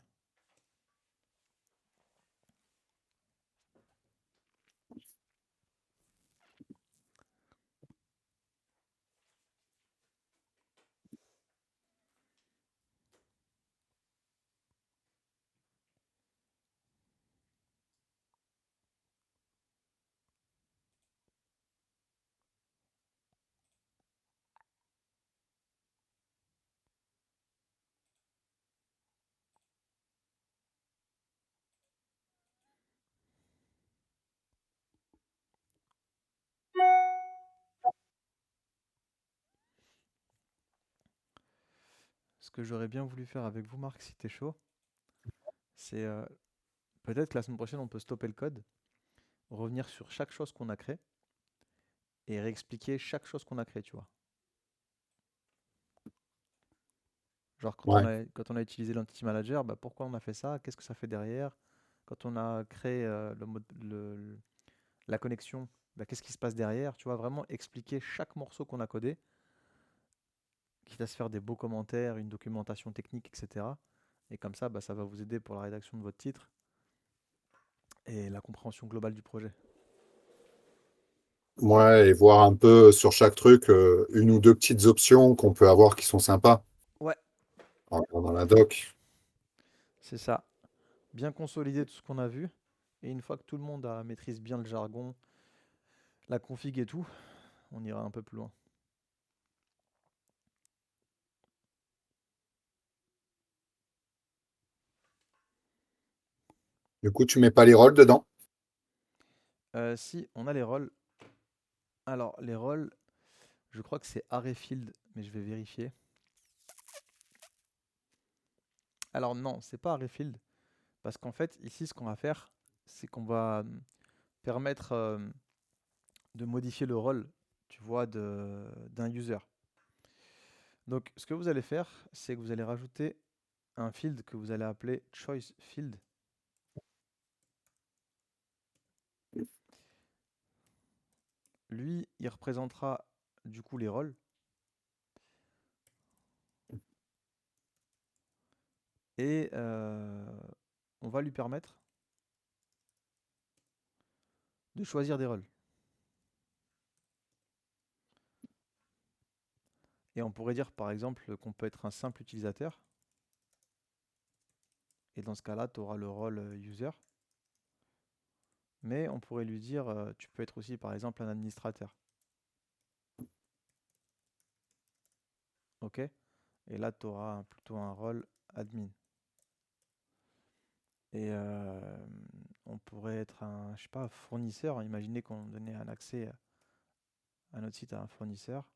Speaker 1: Ce que j'aurais bien voulu faire avec vous, Marc, si t'es chaud, c'est peut-être que la semaine prochaine, on peut stopper le code, revenir sur chaque chose qu'on a créée et réexpliquer chaque chose qu'on a créée, tu vois. Genre
Speaker 2: Ouais.
Speaker 1: quand on a utilisé l'Entity Manager, bah, pourquoi on a fait ça? Qu'est-ce que ça fait derrière? Quand on a créé la connexion, bah, qu'est-ce qui se passe derrière? Tu vois, vraiment expliquer chaque morceau qu'on a codé, quitte à se faire des beaux commentaires, une documentation technique, etc. Et comme ça, bah, ça va vous aider pour la rédaction de votre titre et la compréhension globale du projet.
Speaker 2: Ouais, et voir un peu sur chaque truc une ou deux petites options qu'on peut avoir qui sont sympas
Speaker 1: Ouais,
Speaker 2: dans la doc.
Speaker 1: c'est ça. Bien consolider tout ce qu'on a vu. Et une fois que tout le monde maîtrise bien le jargon, la config et tout, on ira un peu plus loin.
Speaker 2: Du coup, tu mets pas les rôles dedans.
Speaker 1: Si, on a les rôles. Alors, les rôles, je crois que c'est Arrayfield, mais je vais vérifier. Alors non, c'est pas Arrayfield, parce qu'en fait, ici, ce qu'on va faire, c'est qu'on va permettre de modifier le rôle, tu vois, d'un user. Donc, ce que vous allez faire, c'est que vous allez rajouter un field que vous allez appeler choice field. Lui, il représentera du coup les rôles. Et on va lui permettre de choisir des rôles. Et on pourrait dire par exemple qu'on peut être un simple utilisateur. Et dans ce cas-là, tu auras le rôle user. Mais on pourrait lui dire, tu peux être aussi par exemple un administrateur. OK? Et là, tu auras plutôt un rôle admin. Et on pourrait être un, je sais pas, fournisseur. Imaginez qu'on donnait un accès à notre site à un fournisseur.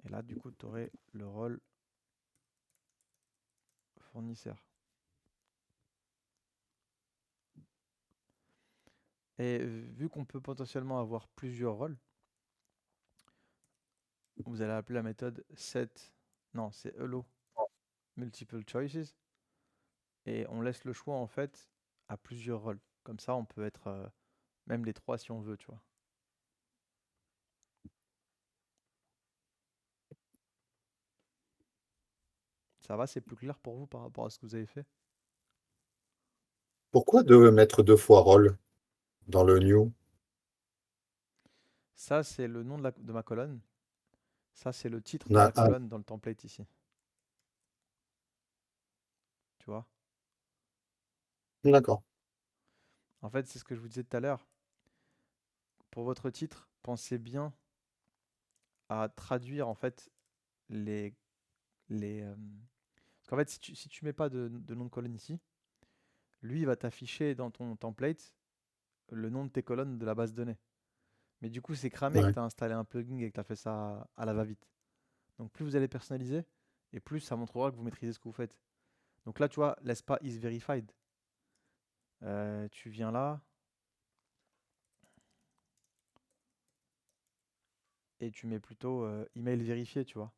Speaker 1: Et là, du coup, tu aurais le rôle fournisseur. Et vu qu'on peut potentiellement avoir plusieurs rôles, vous allez appeler la méthode set, non, c'est hello multiple choices, et on laisse le choix en fait à plusieurs rôles. Comme ça, on peut être même les trois si on veut, tu vois. Ça va, c'est plus clair pour vous par rapport à ce que vous avez fait?
Speaker 2: Pourquoi de mettre 2 fois rôle dans le new?
Speaker 1: Ça, c'est le nom de ma colonne. Ça, c'est le titre
Speaker 2: On
Speaker 1: de
Speaker 2: a
Speaker 1: la
Speaker 2: un.
Speaker 1: colonne dans le template ici. Tu vois?
Speaker 2: D'accord.
Speaker 1: En fait, c'est ce que je vous disais tout à l'heure. Pour votre titre, pensez bien à traduire en fait les, les. Parce qu'en fait, si tu mets pas de nom de colonne ici, lui, il va t'afficher dans ton template le nom de tes colonnes de la base de données. Mais du coup, c'est cramé que
Speaker 2: Ouais.
Speaker 1: tu as installé un plugin et que tu as fait ça à la va-vite. Donc, plus vous allez personnaliser, et plus ça montrera que vous maîtrisez ce que vous faites. Donc là, tu vois, laisse pas is verified. Tu viens là et tu mets plutôt email vérifié, tu vois.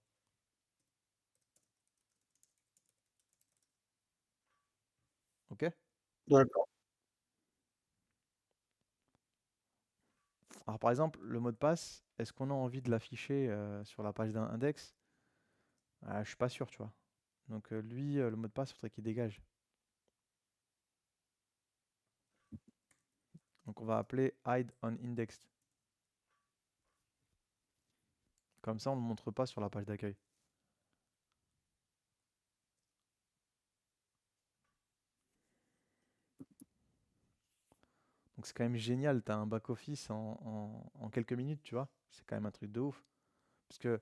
Speaker 1: Ok?
Speaker 2: D'accord.
Speaker 1: Alors, par exemple, le mot de passe, est-ce qu'on a envie de l'afficher sur la page d'un index? Je suis pas sûr, tu vois. Donc, lui, le mot de passe, il faudrait qu'il dégage. Donc, on va appeler hide on indexed. Comme ça, on ne le montre pas sur la page d'accueil. Donc c'est quand même génial, tu as un back-office en quelques minutes, tu vois. C'est quand même un truc de ouf. Parce que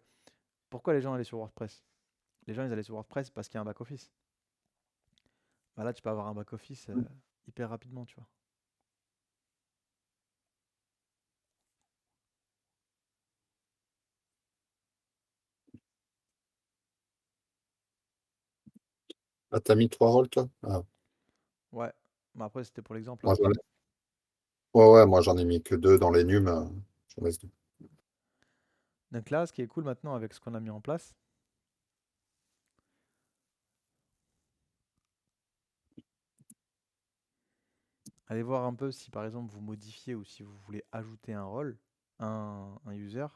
Speaker 1: pourquoi les gens allaient sur WordPress? Les gens, ils allaient sur WordPress parce qu'il y a un back-office. Bah là, tu peux avoir un back-office hyper rapidement, tu vois.
Speaker 2: Ah, t'as mis 3 rôles, toi? Ah,
Speaker 1: Ouais, mais après, c'était pour l'exemple,
Speaker 2: moi,
Speaker 1: hein.
Speaker 2: ouais, moi, j'en ai mis que 2 dans les nums. J'en laisse 2.
Speaker 1: Donc là, ce qui est cool maintenant avec ce qu'on a mis en place, allez voir un peu si par exemple vous modifiez ou si vous voulez ajouter un rôle, un user.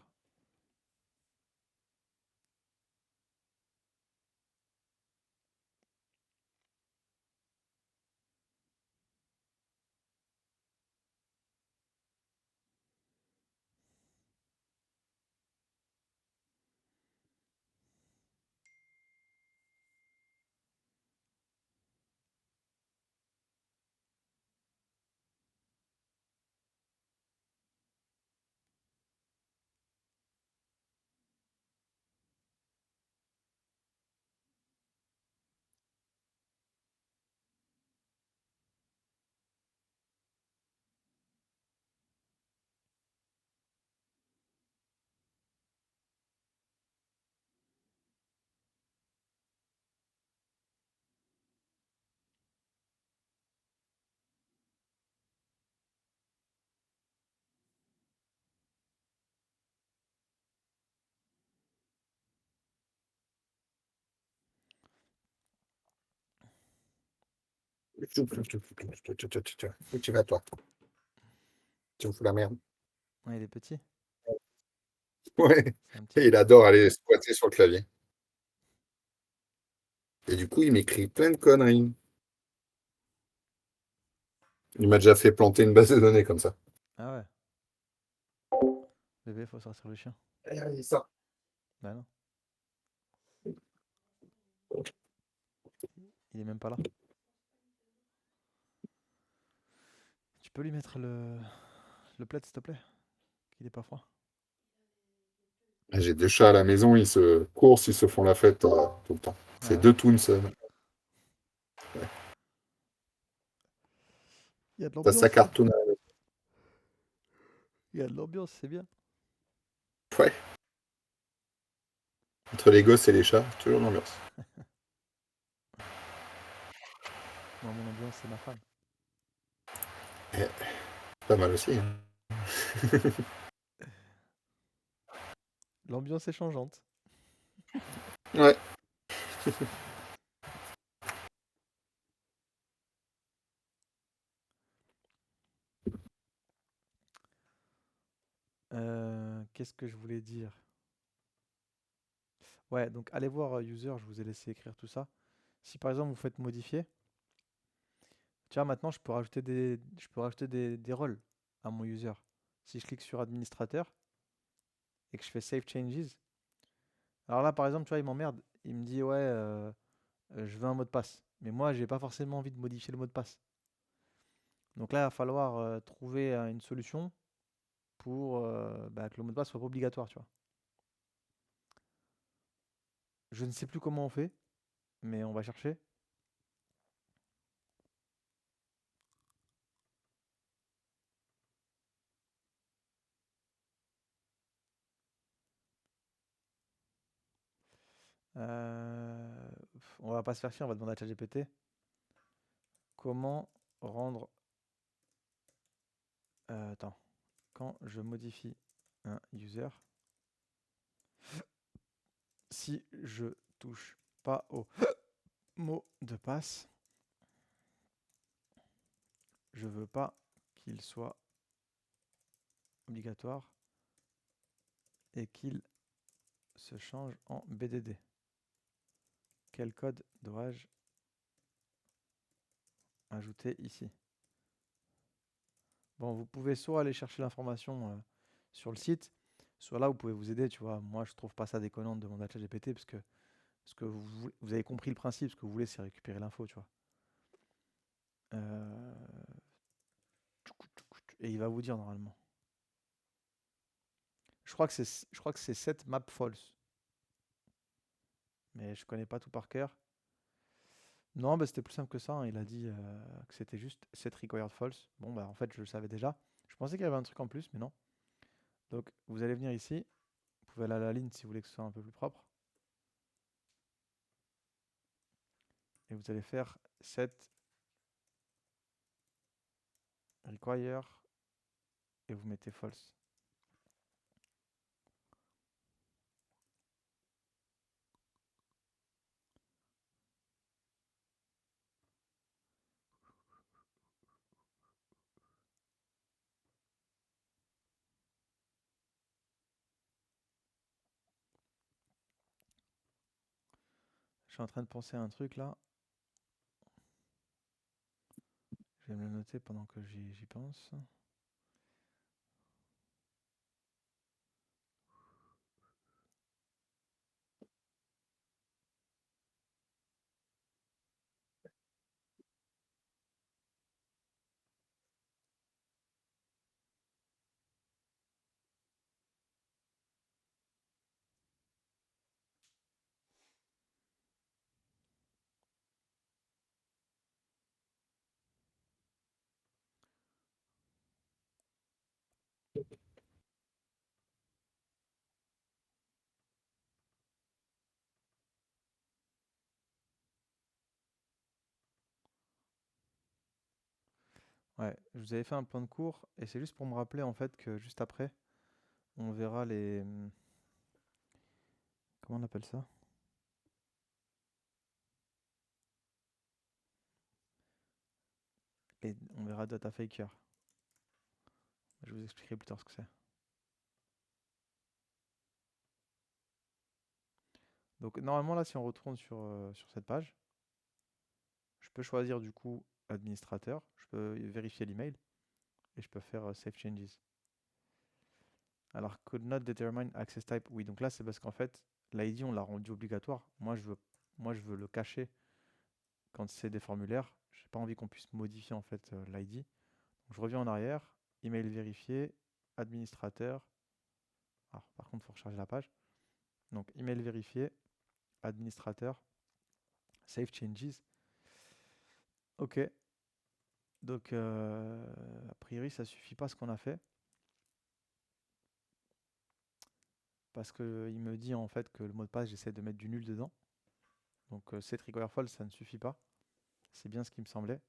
Speaker 2: Où tu vas, toi? Tu me fous la merde.
Speaker 1: Ouais, il est petit.
Speaker 2: Ouais.
Speaker 1: C'est un petit
Speaker 2: Et il
Speaker 1: boxeur.
Speaker 2: adore aller squatter sur le clavier. Et du coup, il m'écrit plein de conneries. Il m'a déjà fait planter une base de données comme ça.
Speaker 1: Ah ouais. Bébé, faut sortir le chien.
Speaker 2: Allez, ça.
Speaker 1: Bah non, il est même pas là. Tu peux lui mettre le plaid, s'il te plaît? Qu'il est pas froid.
Speaker 2: J'ai deux chats à la maison, ils se coursent, ils se font la fête tout le temps.
Speaker 1: Ah
Speaker 2: C'est
Speaker 1: ouais.
Speaker 2: deux toons.
Speaker 1: Il y a de
Speaker 2: Ça
Speaker 1: l'ambiance.
Speaker 2: cartoon.
Speaker 1: Il y a de l'ambiance, c'est bien.
Speaker 2: Ouais. Entre les gosses et les chats, toujours l'ambiance.
Speaker 1: Moi, mon ambiance, c'est ma femme.
Speaker 2: Eh, pas mal aussi, hein.
Speaker 1: L'ambiance est changeante.
Speaker 2: Ouais.
Speaker 1: Qu'est-ce que je voulais dire? Ouais, donc allez voir user, je vous ai laissé écrire tout ça. Si par exemple vous faites modifier, tu vois, maintenant je peux rajouter des rôles à mon user. Si je clique sur administrateur et que je fais save changes, alors là par exemple, tu vois, il m'emmerde. Il me dit ouais, je veux un mot de passe. Mais moi, j'ai pas forcément envie de modifier le mot de passe. Donc là, il va falloir trouver une solution pour bah, que le mot de passe soit pas obligatoire, tu vois. Je ne sais plus comment on fait, mais on va chercher. On va pas se faire chier, on va demander à ChatGPT comment rendre. Attends, quand je modifie un user, si je touche pas au mot de passe, je veux pas qu'il soit obligatoire et qu'il se change en BDD. Quel code dois-je ajouter ici? Bon, vous pouvez soit aller chercher l'information sur le site, soit là vous pouvez vous aider, tu vois. Moi, je trouve pas ça déconnant de demander à ChatGPT parce que vous avez compris le principe, ce que vous voulez, c'est récupérer l'info, tu vois. Euh, Et il va vous dire normalement. Je crois que c'est set map false. Mais je connais pas tout par cœur. Non, bah, c'était plus simple que ça, hein. Il a dit que c'était juste set required false. Bon, bah en fait, je le savais déjà. Je pensais qu'il y avait un truc en plus, mais non. Donc, vous allez venir ici. Vous pouvez aller à la ligne si vous voulez que ce soit un peu plus propre. Et vous allez faire set require et vous mettez false. Je suis en train de penser à un truc là. Je vais me le noter pendant que j'y pense. Ouais, je vous avais fait un plan de cours et c'est juste pour me rappeler en fait que juste après, on verra les. Comment on appelle ça? Et on verra data faker. Je vous expliquerai plus tard ce que c'est. Donc normalement là, si on retourne sur cette page, je peux choisir du coup administrateur, je peux vérifier l'email et je peux faire save changes. Alors could not determine access type, oui, donc là c'est parce qu'en fait l'ID on l'a rendu obligatoire. Moi je veux le cacher quand c'est des formulaires. J'ai pas envie qu'on puisse modifier en fait l'ID. Donc je reviens en arrière, email vérifié, administrateur. Alors par contre il faut recharger la page. Donc email vérifié, administrateur, save changes. Ok. Donc a priori ça suffit pas ce qu'on a fait. Parce qu'il me dit en fait que le mot de passe j'essaie de mettre du nul dedans. Donc set require false ça ne suffit pas. C'est bien ce qui me semblait.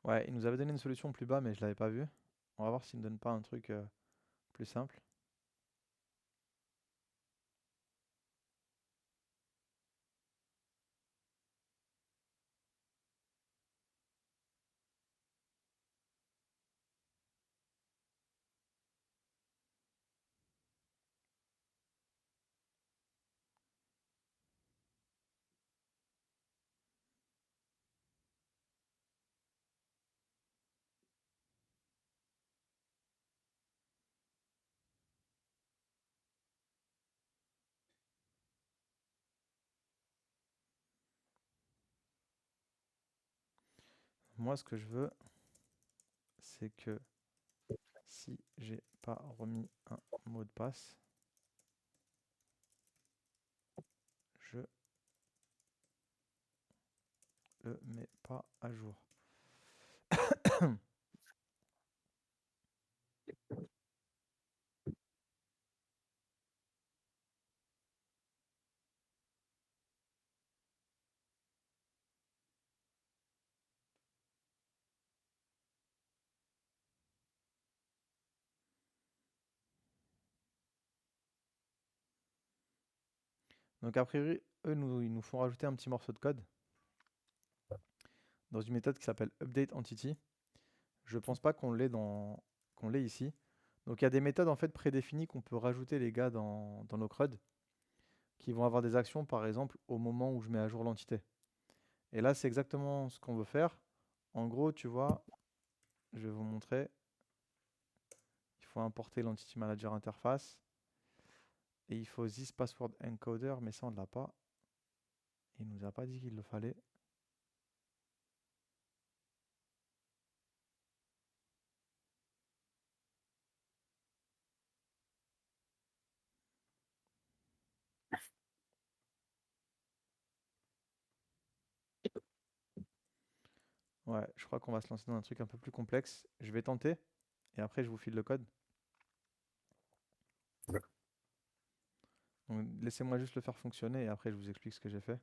Speaker 1: Ouais, il nous avait donné une solution plus bas mais je l'avais pas vue. On va voir s'il ne donne pas un truc plus simple. Moi ce que je veux c'est que si j'ai pas remis un mot de passe, je le mets pas à jour. Donc a priori, eux ils nous font rajouter un petit morceau de code dans une méthode qui s'appelle update entity. Je pense pas qu'on l'ait ici. Donc il y a des méthodes en fait prédéfinies qu'on peut rajouter les gars dans nos CRUD qui vont avoir des actions par exemple au moment où je mets à jour l'entité. Et là c'est exactement ce qu'on veut faire. En gros tu vois, je vais vous montrer. Il faut importer l'entity manager interface. Et il faut this password encoder, mais ça on ne l'a pas. Il nous a pas dit qu'il le fallait. Ouais, je crois qu'on va se lancer dans un truc un peu plus complexe. Je vais tenter et après je vous file le code.
Speaker 2: Ouais.
Speaker 1: Donc laissez-moi juste le faire fonctionner et après je vous explique ce que j'ai fait.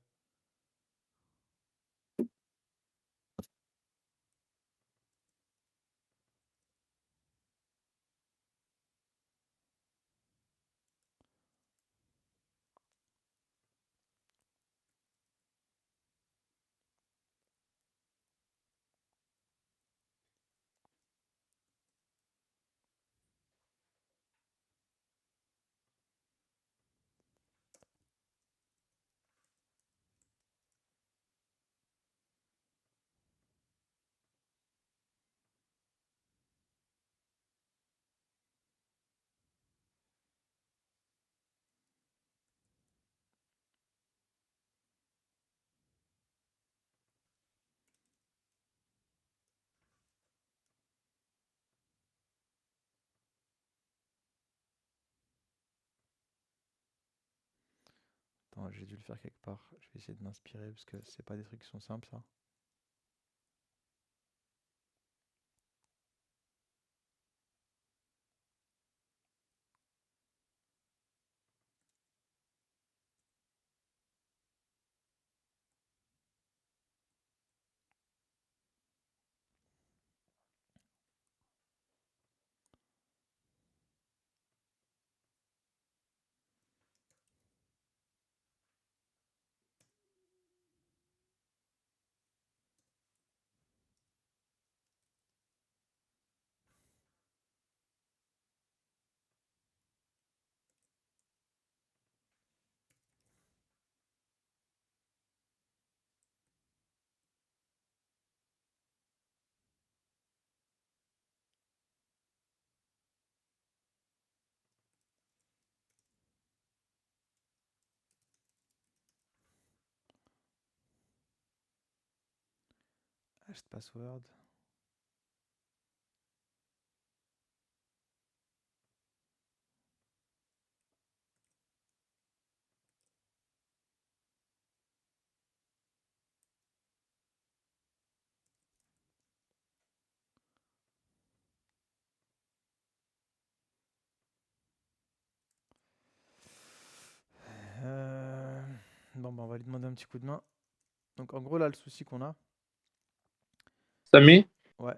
Speaker 1: Attends, j'ai dû le faire quelque part. Je vais essayer de m'inspirer parce que c'est pas des trucs qui sont simples ça. Reste password. Bon, bah, on va lui demander un petit coup de main. Donc en gros là le souci qu'on a,
Speaker 5: Samy,
Speaker 1: ouais,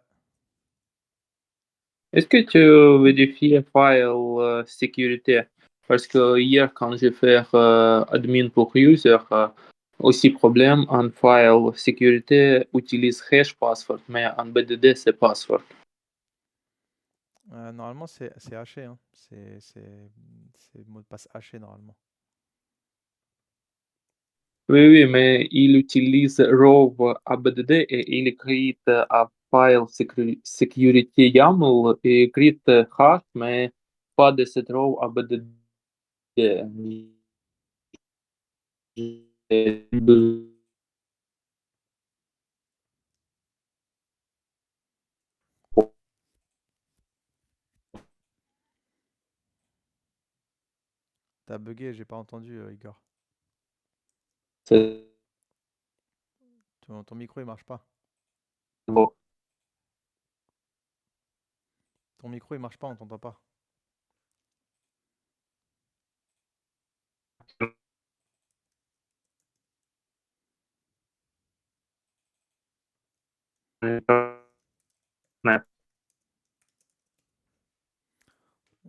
Speaker 5: est-ce que tu vérifies file sécurité? Parce que hier, quand j'ai fait admin pour user, aussi problème, un file sécurité utilise hash password, mais un BDD c'est password.
Speaker 1: normalement c'est haché, hein. C'est mot de passe haché normalement.
Speaker 5: Oui, oui, mais il utilise row ABDD et il crée un file security YAML et crée hash, mais pas de cette row ABDD.
Speaker 1: T'as bugué, j'ai pas entendu Igor.
Speaker 5: C'est
Speaker 1: Ton micro il marche pas.
Speaker 5: bon.
Speaker 1: Ton micro il marche pas, on t'entend pas.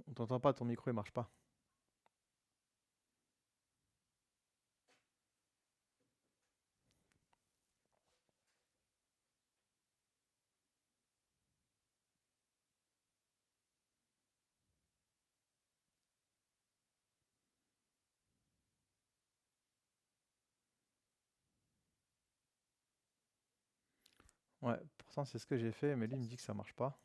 Speaker 1: On t'entend pas, ton micro il marche pas. Ouais, pourtant c'est ce que j'ai fait, mais lui il me dit que ça marche pas.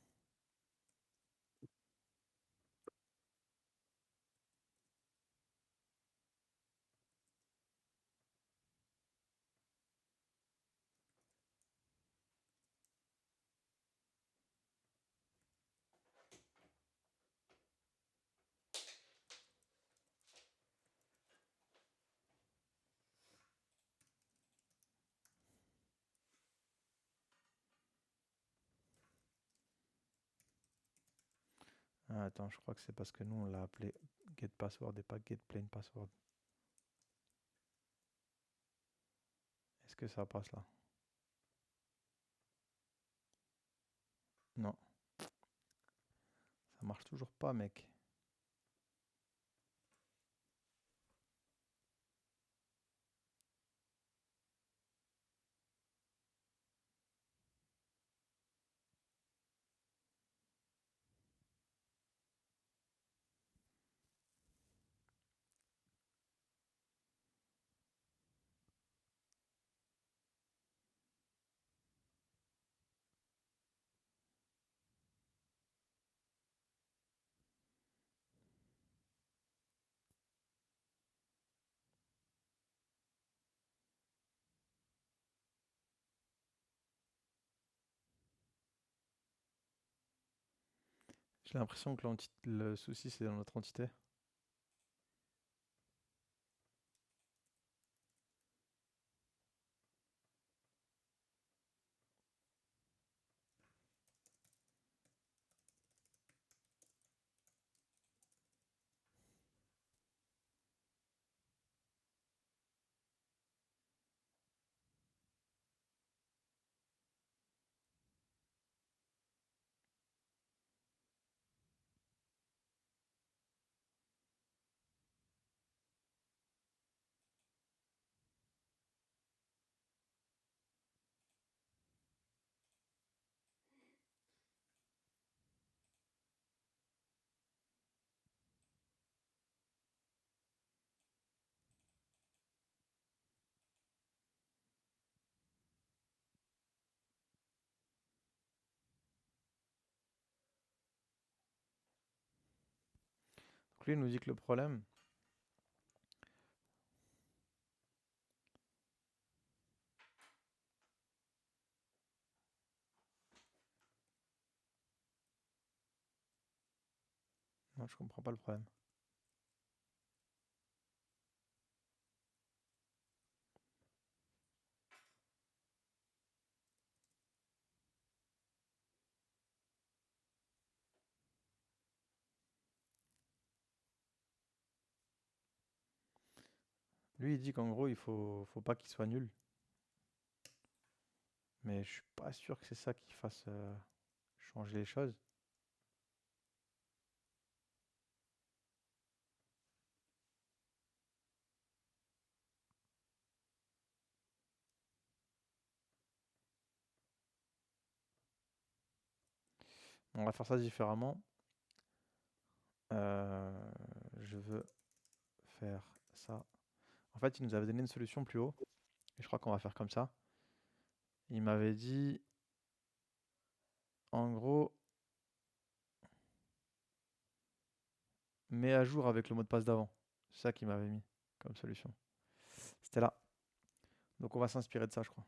Speaker 1: Ah, attends, je crois que c'est parce que nous on l'a appelé get password et pas get plain password. Est-ce que ça passe là? Non, ça marche toujours pas, mec. J'ai l'impression que le souci c'est dans notre entité. Donc lui il nous dit que le problème, Non, je comprends pas le problème. Lui, il dit qu'en gros, faut pas qu'il soit nul. Mais je suis pas sûr que c'est ça qui fasse changer les choses. On va faire ça différemment. Je veux faire ça. En fait, il nous avait donné une solution plus haut. Et je crois qu'on va faire comme ça. Il m'avait dit, en gros, mets à jour avec le mot de passe d'avant. C'est ça qu'il m'avait mis comme solution. C'était là. Donc on va s'inspirer de ça, je crois.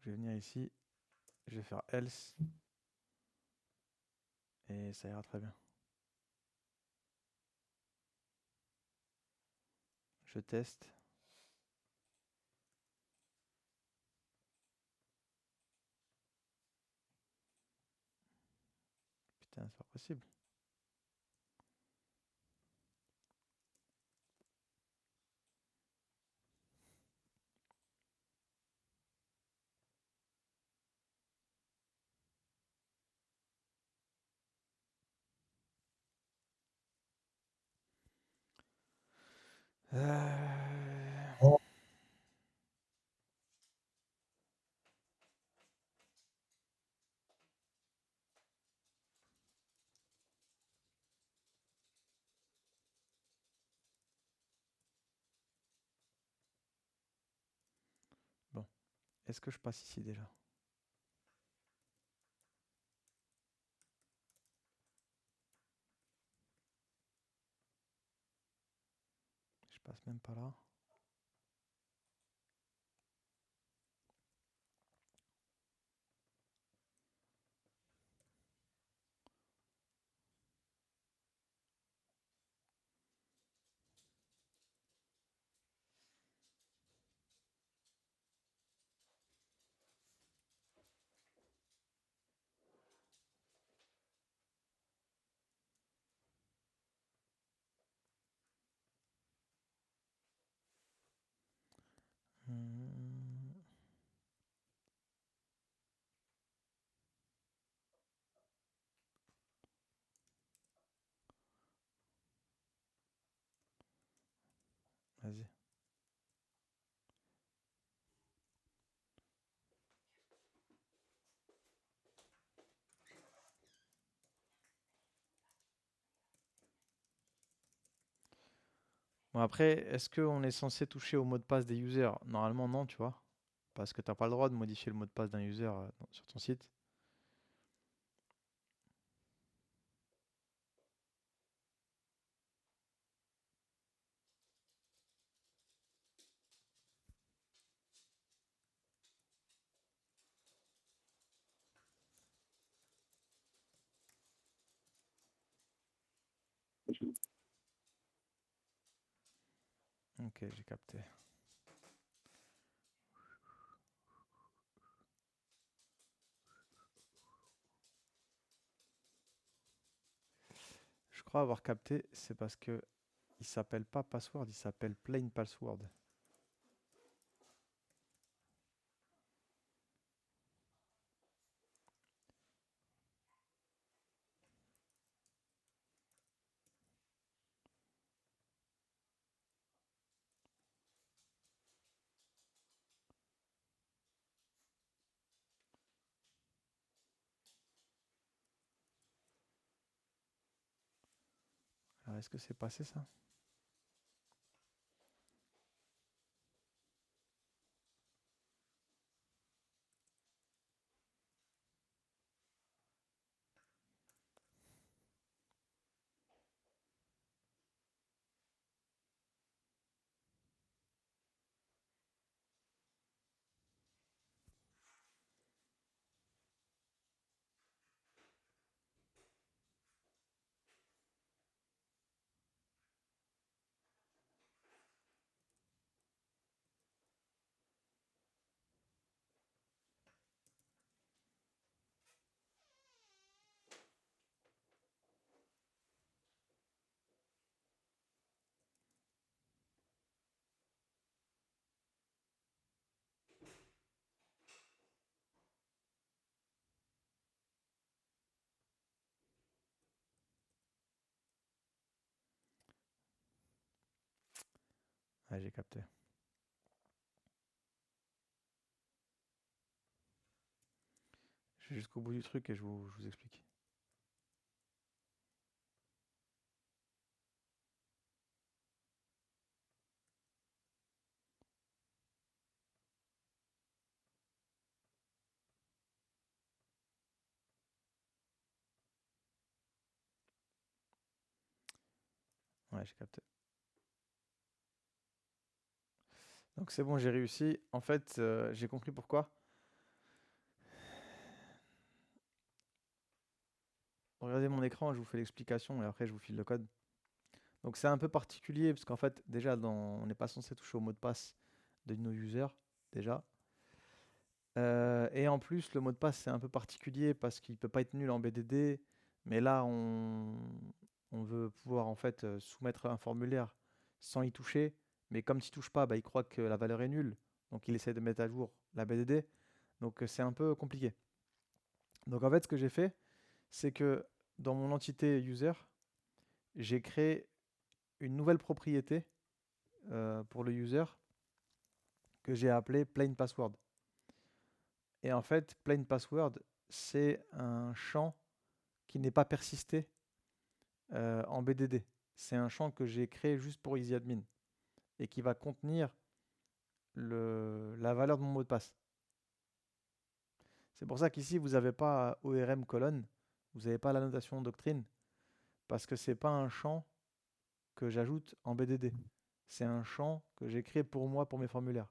Speaker 1: Je vais venir ici. Je vais faire else. Et ça ira très bien. Je teste. Putain, c'est pas possible. Euh, Bon. Est-ce que je passe ici déjà? Je passe même pas là. Hmm, Vas-y. Bon après, est-ce qu'on est censé toucher au mot de passe des users? Normalement non, tu vois. Parce que t'as pas le droit de modifier le mot de passe d'un user sur ton site. Ok, j'ai capté. Je crois avoir capté, c'est parce que il s'appelle pas password, il s'appelle plain password. Alors est-ce que c'est passé ça? Ouais, j'ai capté. Je vais jusqu'au bout du truc et je vous explique. Ouais, j'ai capté. Donc c'est bon, j'ai réussi. En fait, j'ai compris pourquoi. Regardez mon écran, je vous fais l'explication et après je vous file le code. Donc c'est un peu particulier parce qu'en fait, déjà, on n'est pas censé toucher au mot de passe de nos users, déjà. Et en plus, le mot de passe, c'est un peu particulier parce qu'il peut pas être nul en BDD. Mais là, on veut pouvoir en fait soumettre un formulaire sans y toucher. Mais comme tu n'y touches pas, bah, il croit que la valeur est nulle. Donc il essaie de mettre à jour la BDD. Donc c'est un peu compliqué. Donc en fait, ce que j'ai fait, c'est que dans mon entité user, j'ai créé une nouvelle propriété pour le user que j'ai appelée plain password. Et en fait, plain password, c'est un champ qui n'est pas persisté en BDD. C'est un champ que j'ai créé juste pour EasyAdmin et qui va contenir la valeur de mon mot de passe. C'est pour ça qu'ici, vous n'avez pas ORM colonne, vous n'avez pas la notation doctrine, parce que ce n'est pas un champ que j'ajoute en BDD. C'est un champ que j'ai créé pour moi, pour mes formulaires.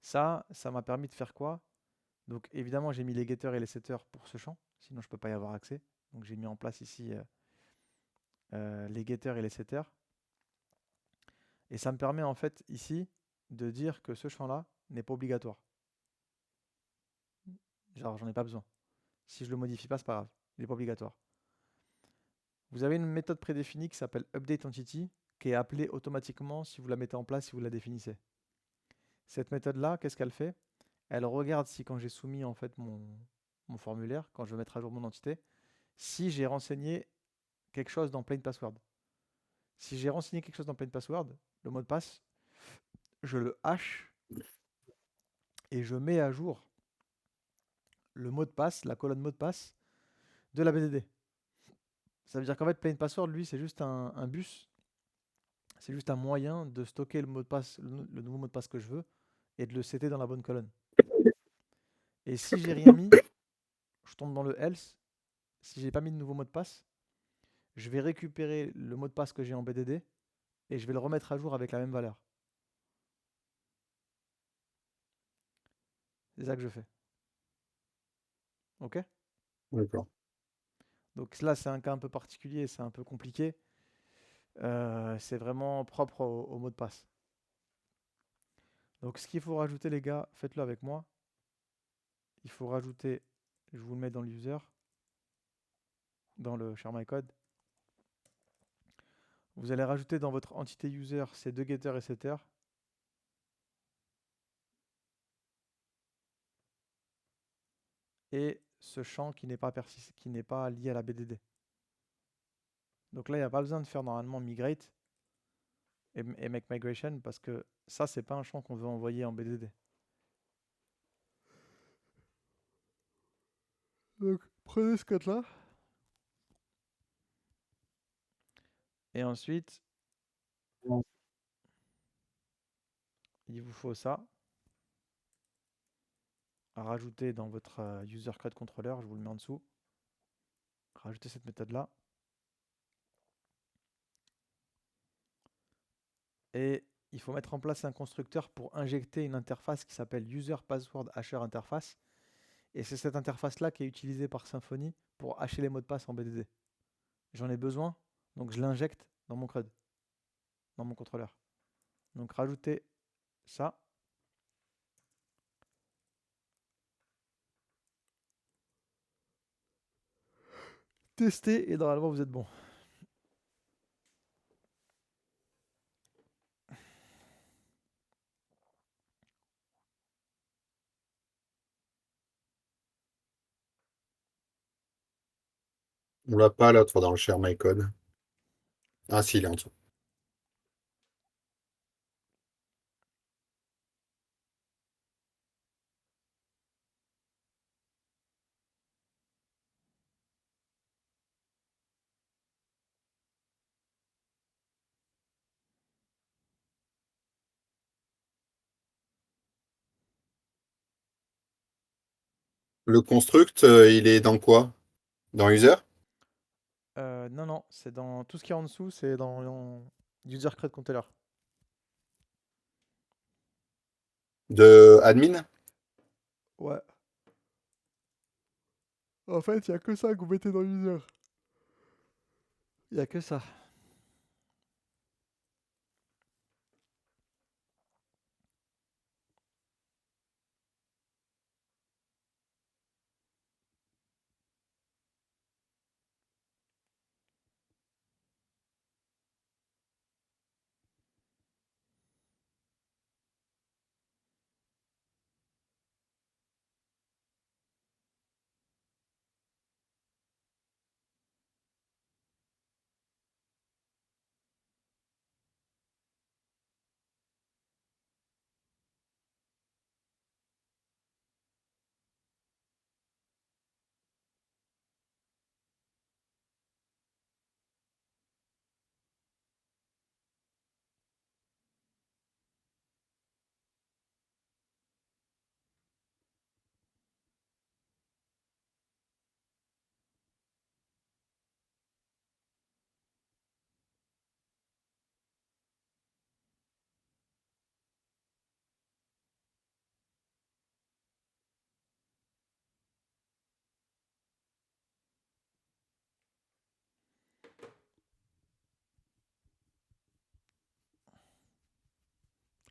Speaker 1: Ça m'a permis de faire quoi? Donc évidemment, j'ai mis les getters et les setters pour ce champ, sinon je ne peux pas y avoir accès. Donc j'ai mis en place ici les getters et les setters. Et ça me permet en fait ici de dire que ce champ-là n'est pas obligatoire. Genre, j'en ai pas besoin. Si je le modifie pas, c'est pas grave. Il n'est pas obligatoire. Vous avez une méthode prédéfinie qui s'appelle updateEntity, qui est appelée automatiquement si vous la mettez en place, si vous la définissez. Cette méthode-là, qu'est-ce qu'elle fait? Elle regarde si quand j'ai soumis en fait mon formulaire, quand je veux mettre à jour mon entité, si j'ai renseigné quelque chose dans plain password. Si j'ai renseigné quelque chose dans plain password, le mot de passe, je le hash et je mets à jour le mot de passe, la colonne mot de passe de la BDD. Ça veut dire qu'en fait, plain password, lui, c'est juste un bus. C'est juste un moyen de stocker le mot de passe, le nouveau mot de passe que je veux et de le setter dans la bonne colonne. Et si j'ai rien mis, je tombe dans le else. Si j'ai pas mis de nouveau mot de passe, je vais récupérer le mot de passe que j'ai en BDD et je vais le remettre à jour avec la même valeur. C'est ça que je fais. Ok?
Speaker 2: D'accord.
Speaker 1: Donc là, c'est un cas un peu particulier, c'est un peu compliqué. C'est vraiment propre au mot de passe. Donc ce qu'il faut rajouter, les gars, faites-le avec moi. Il faut rajouter, je vous le mets dans l'user, dans le share my code. Vous allez rajouter dans votre entité user ces deux getters et setters. Et ce champ qui n'est pas lié à la BDD. Donc là, il n'y a pas besoin de faire normalement migrate et make migration parce que ça, c'est pas un champ qu'on veut envoyer en BDD. Donc, prenez ce code-là. Et ensuite, il vous faut ça. À rajouter dans votre user code controller, je vous le mets en dessous. Rajoutez cette méthode-là. Et il faut mettre en place un constructeur pour injecter une interface qui s'appelle user password hasher interface. Et c'est cette interface-là qui est utilisée par Symfony pour hasher les mots de passe en BDD. J'en ai besoin, donc je l'injecte dans mon CRUD, dans mon contrôleur. Donc rajoutez ça. Testez et normalement vous êtes bon.
Speaker 2: On l'a pas l'autre dans le share my code. Ah si, il est en dessous. Le construct, il est dans quoi? Dans user?
Speaker 1: Non, non, c'est dans tout ce qui est en dessous, c'est dans user create container.
Speaker 2: De admin?
Speaker 1: Ouais. En fait, il y a que ça que vous mettez dans user. Il y a que ça.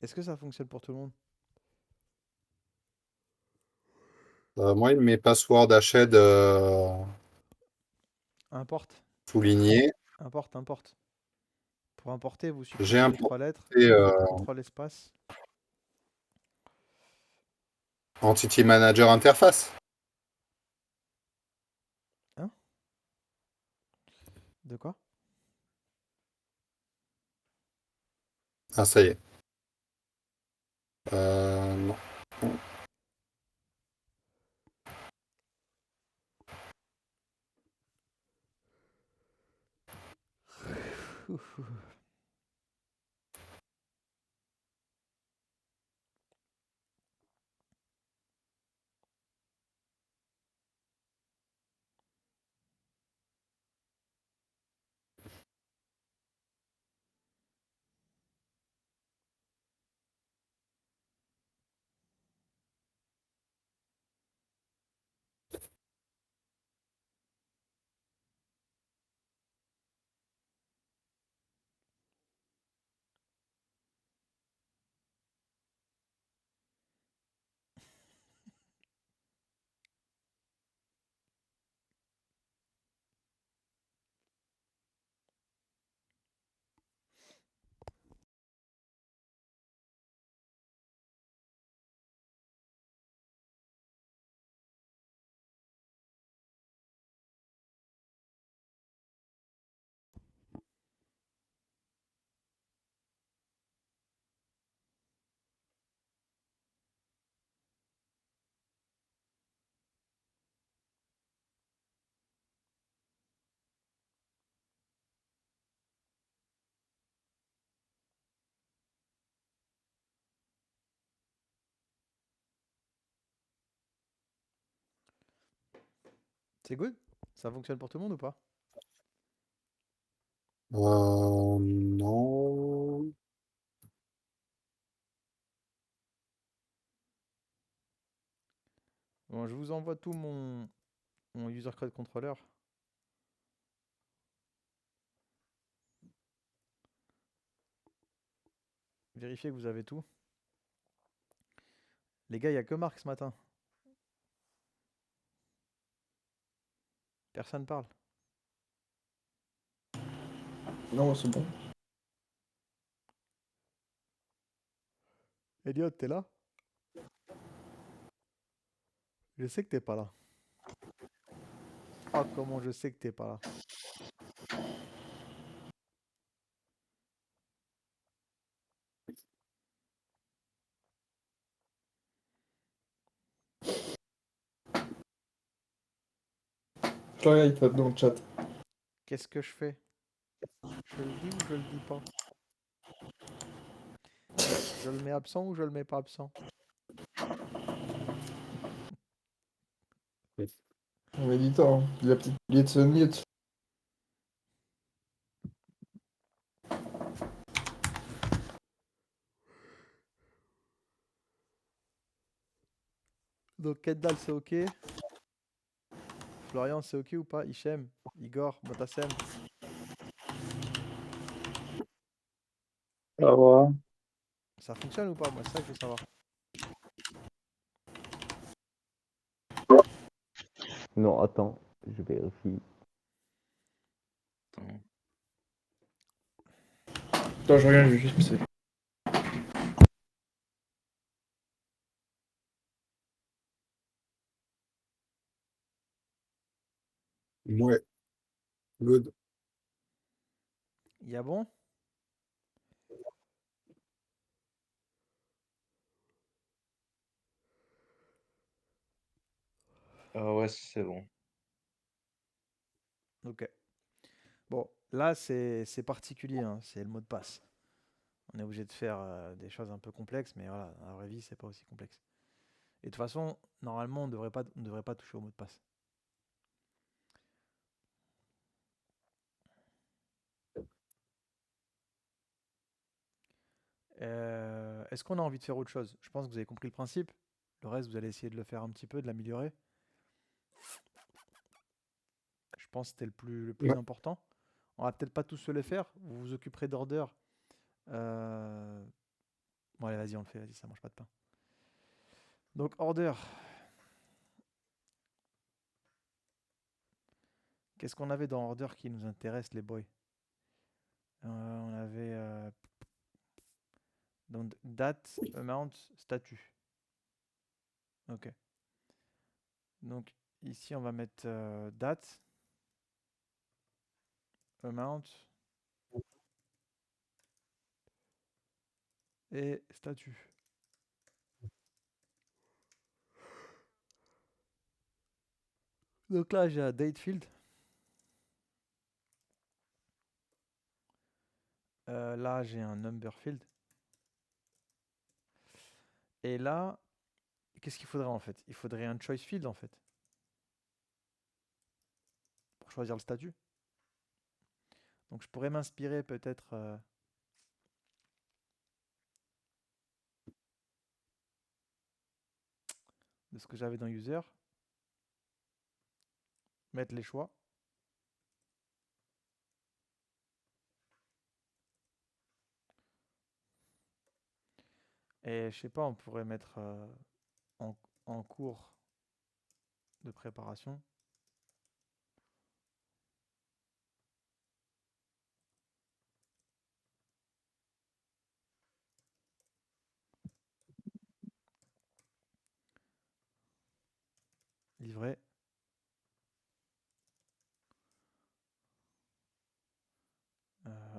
Speaker 1: Est-ce que ça fonctionne pour tout le monde?
Speaker 2: Moi, mes passwords Hashed
Speaker 1: Importe,
Speaker 2: soulignés.
Speaker 1: importe. Pour importer, vous
Speaker 2: J'ai
Speaker 1: supprimez les
Speaker 2: importé
Speaker 1: 3 lettres,
Speaker 2: euh,
Speaker 1: contrôle espace.
Speaker 2: Entity Manager Interface.
Speaker 1: Hein? De quoi?
Speaker 2: Ah, ça y est. Non.
Speaker 1: C'est good? Ça fonctionne pour tout le monde ou pas?
Speaker 2: Non.
Speaker 1: Bon, je vous envoie tout mon user code controller. Vérifiez que vous avez tout. Les gars, il n'y a que Marc ce matin. Personne parle.
Speaker 4: Non, c'est bon.
Speaker 1: Elliot, t'es là? Je sais que t'es pas là. Oh, comment je sais que t'es pas là.
Speaker 4: Je regarde, il tape dans le chat.
Speaker 1: Qu'est-ce que je fais? Je le dis ou je le dis pas? Je le mets absent ou je le mets pas absent?
Speaker 4: On méditant, hein. Il a peut-être oublié de se mute.
Speaker 1: Donc Kendall, c'est ok. Florian, c'est ok ou pas? Hichem, Igor, Motassem.
Speaker 5: Ça va.
Speaker 1: Ça fonctionne ou pas? Moi, c'est ça que je veux savoir.
Speaker 6: Non, attends, je vérifie.
Speaker 3: Attends.
Speaker 4: Attends, je regarde, je vais juste pisser.
Speaker 2: Ouais, good.
Speaker 1: Il y a bon?
Speaker 3: Ah ouais, c'est bon.
Speaker 1: Ok. Bon, là, c'est particulier, hein, c'est le mot de passe. On est obligé de faire des choses un peu complexes, mais voilà, dans la vraie vie, c'est pas aussi complexe. Et de toute façon, normalement, on devrait pas toucher au mot de passe. Est-ce qu'on a envie de faire autre chose? Je pense que vous avez compris le principe. Le reste, vous allez essayer de le faire un petit peu, de l'améliorer. Je pense que c'était le plus
Speaker 2: Ouais.
Speaker 1: important. On va peut-être pas tous se le faire. Vous vous occuperez d'order. Bon, allez, vas-y, on le fait. Vas-y, ça mange pas de pain. Donc, order. Qu'est-ce qu'on avait dans order qui nous intéresse, les boys? On avait donc date, amount, statut. Ok. Donc, ici, on va mettre date, amount et statut. Donc là, j'ai un date field. Là, j'ai un number field. Et là, qu'est-ce qu'il faudrait en fait? Il faudrait un choice field en fait. Pour choisir le statut. Donc je pourrais m'inspirer peut-être de ce que j'avais dans user. Mettre les choix. Et je sais pas, on pourrait mettre en, en cours de préparation. Livré.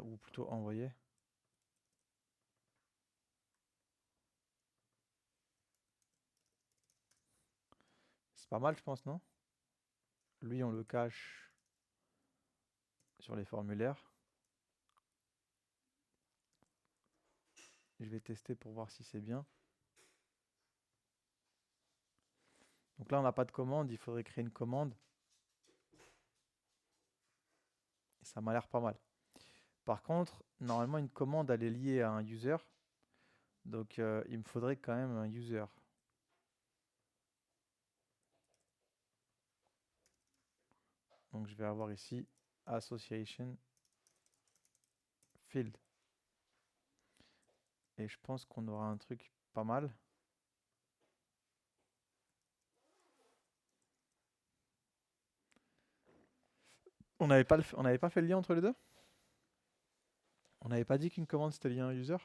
Speaker 1: Ou plutôt envoyé. C'est pas mal, je pense, non? Lui, on le cache sur les formulaires. Je vais tester pour voir si c'est bien. Donc là, on n'a pas de commande. Il faudrait créer une commande. Et ça m'a l'air pas mal. Par contre, normalement, une commande, elle est liée à un user. Donc, il me faudrait quand même un user. Donc, je vais avoir ici association field. Et je pense qu'on aura un truc pas mal. On n'avait pas, on n'avait pas fait le lien entre les deux? On n'avait pas dit qu'une commande c'était lié à un user?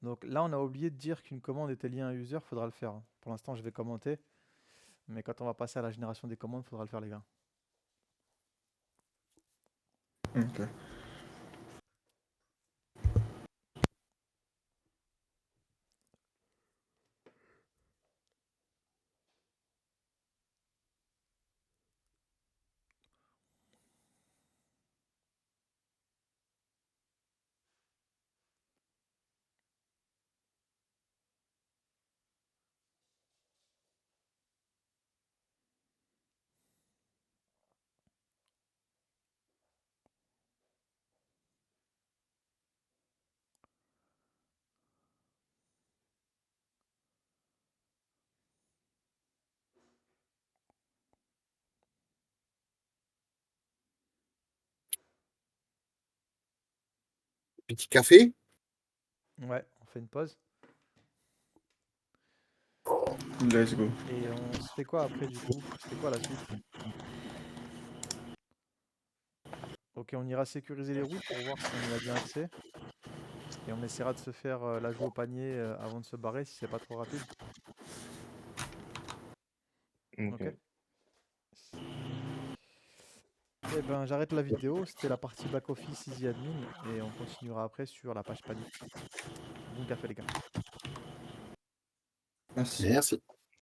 Speaker 1: Donc là, on a oublié de dire qu'une commande était liée à un user, faudra le faire, hein. Pour l'instant, je vais commenter. Mais quand on va passer à la génération des commandes, faudra le faire, les gars.
Speaker 4: Ok.
Speaker 2: Petit café.
Speaker 1: Ouais, on fait une pause.
Speaker 4: Let's go.
Speaker 1: Et on se fait quoi après du coup? C'était quoi la suite? Ok, on ira sécuriser les routes pour voir si on y a bien accès. Et on essaiera de se faire l'ajout au panier avant de se barrer si c'est pas trop rapide.
Speaker 3: Ok.
Speaker 1: Ok. Eh ben, j'arrête la vidéo. C'était la partie back-office Easy Admin. Et on continuera après sur la page panier. Bon café, les gars.
Speaker 4: Merci.
Speaker 2: Merci.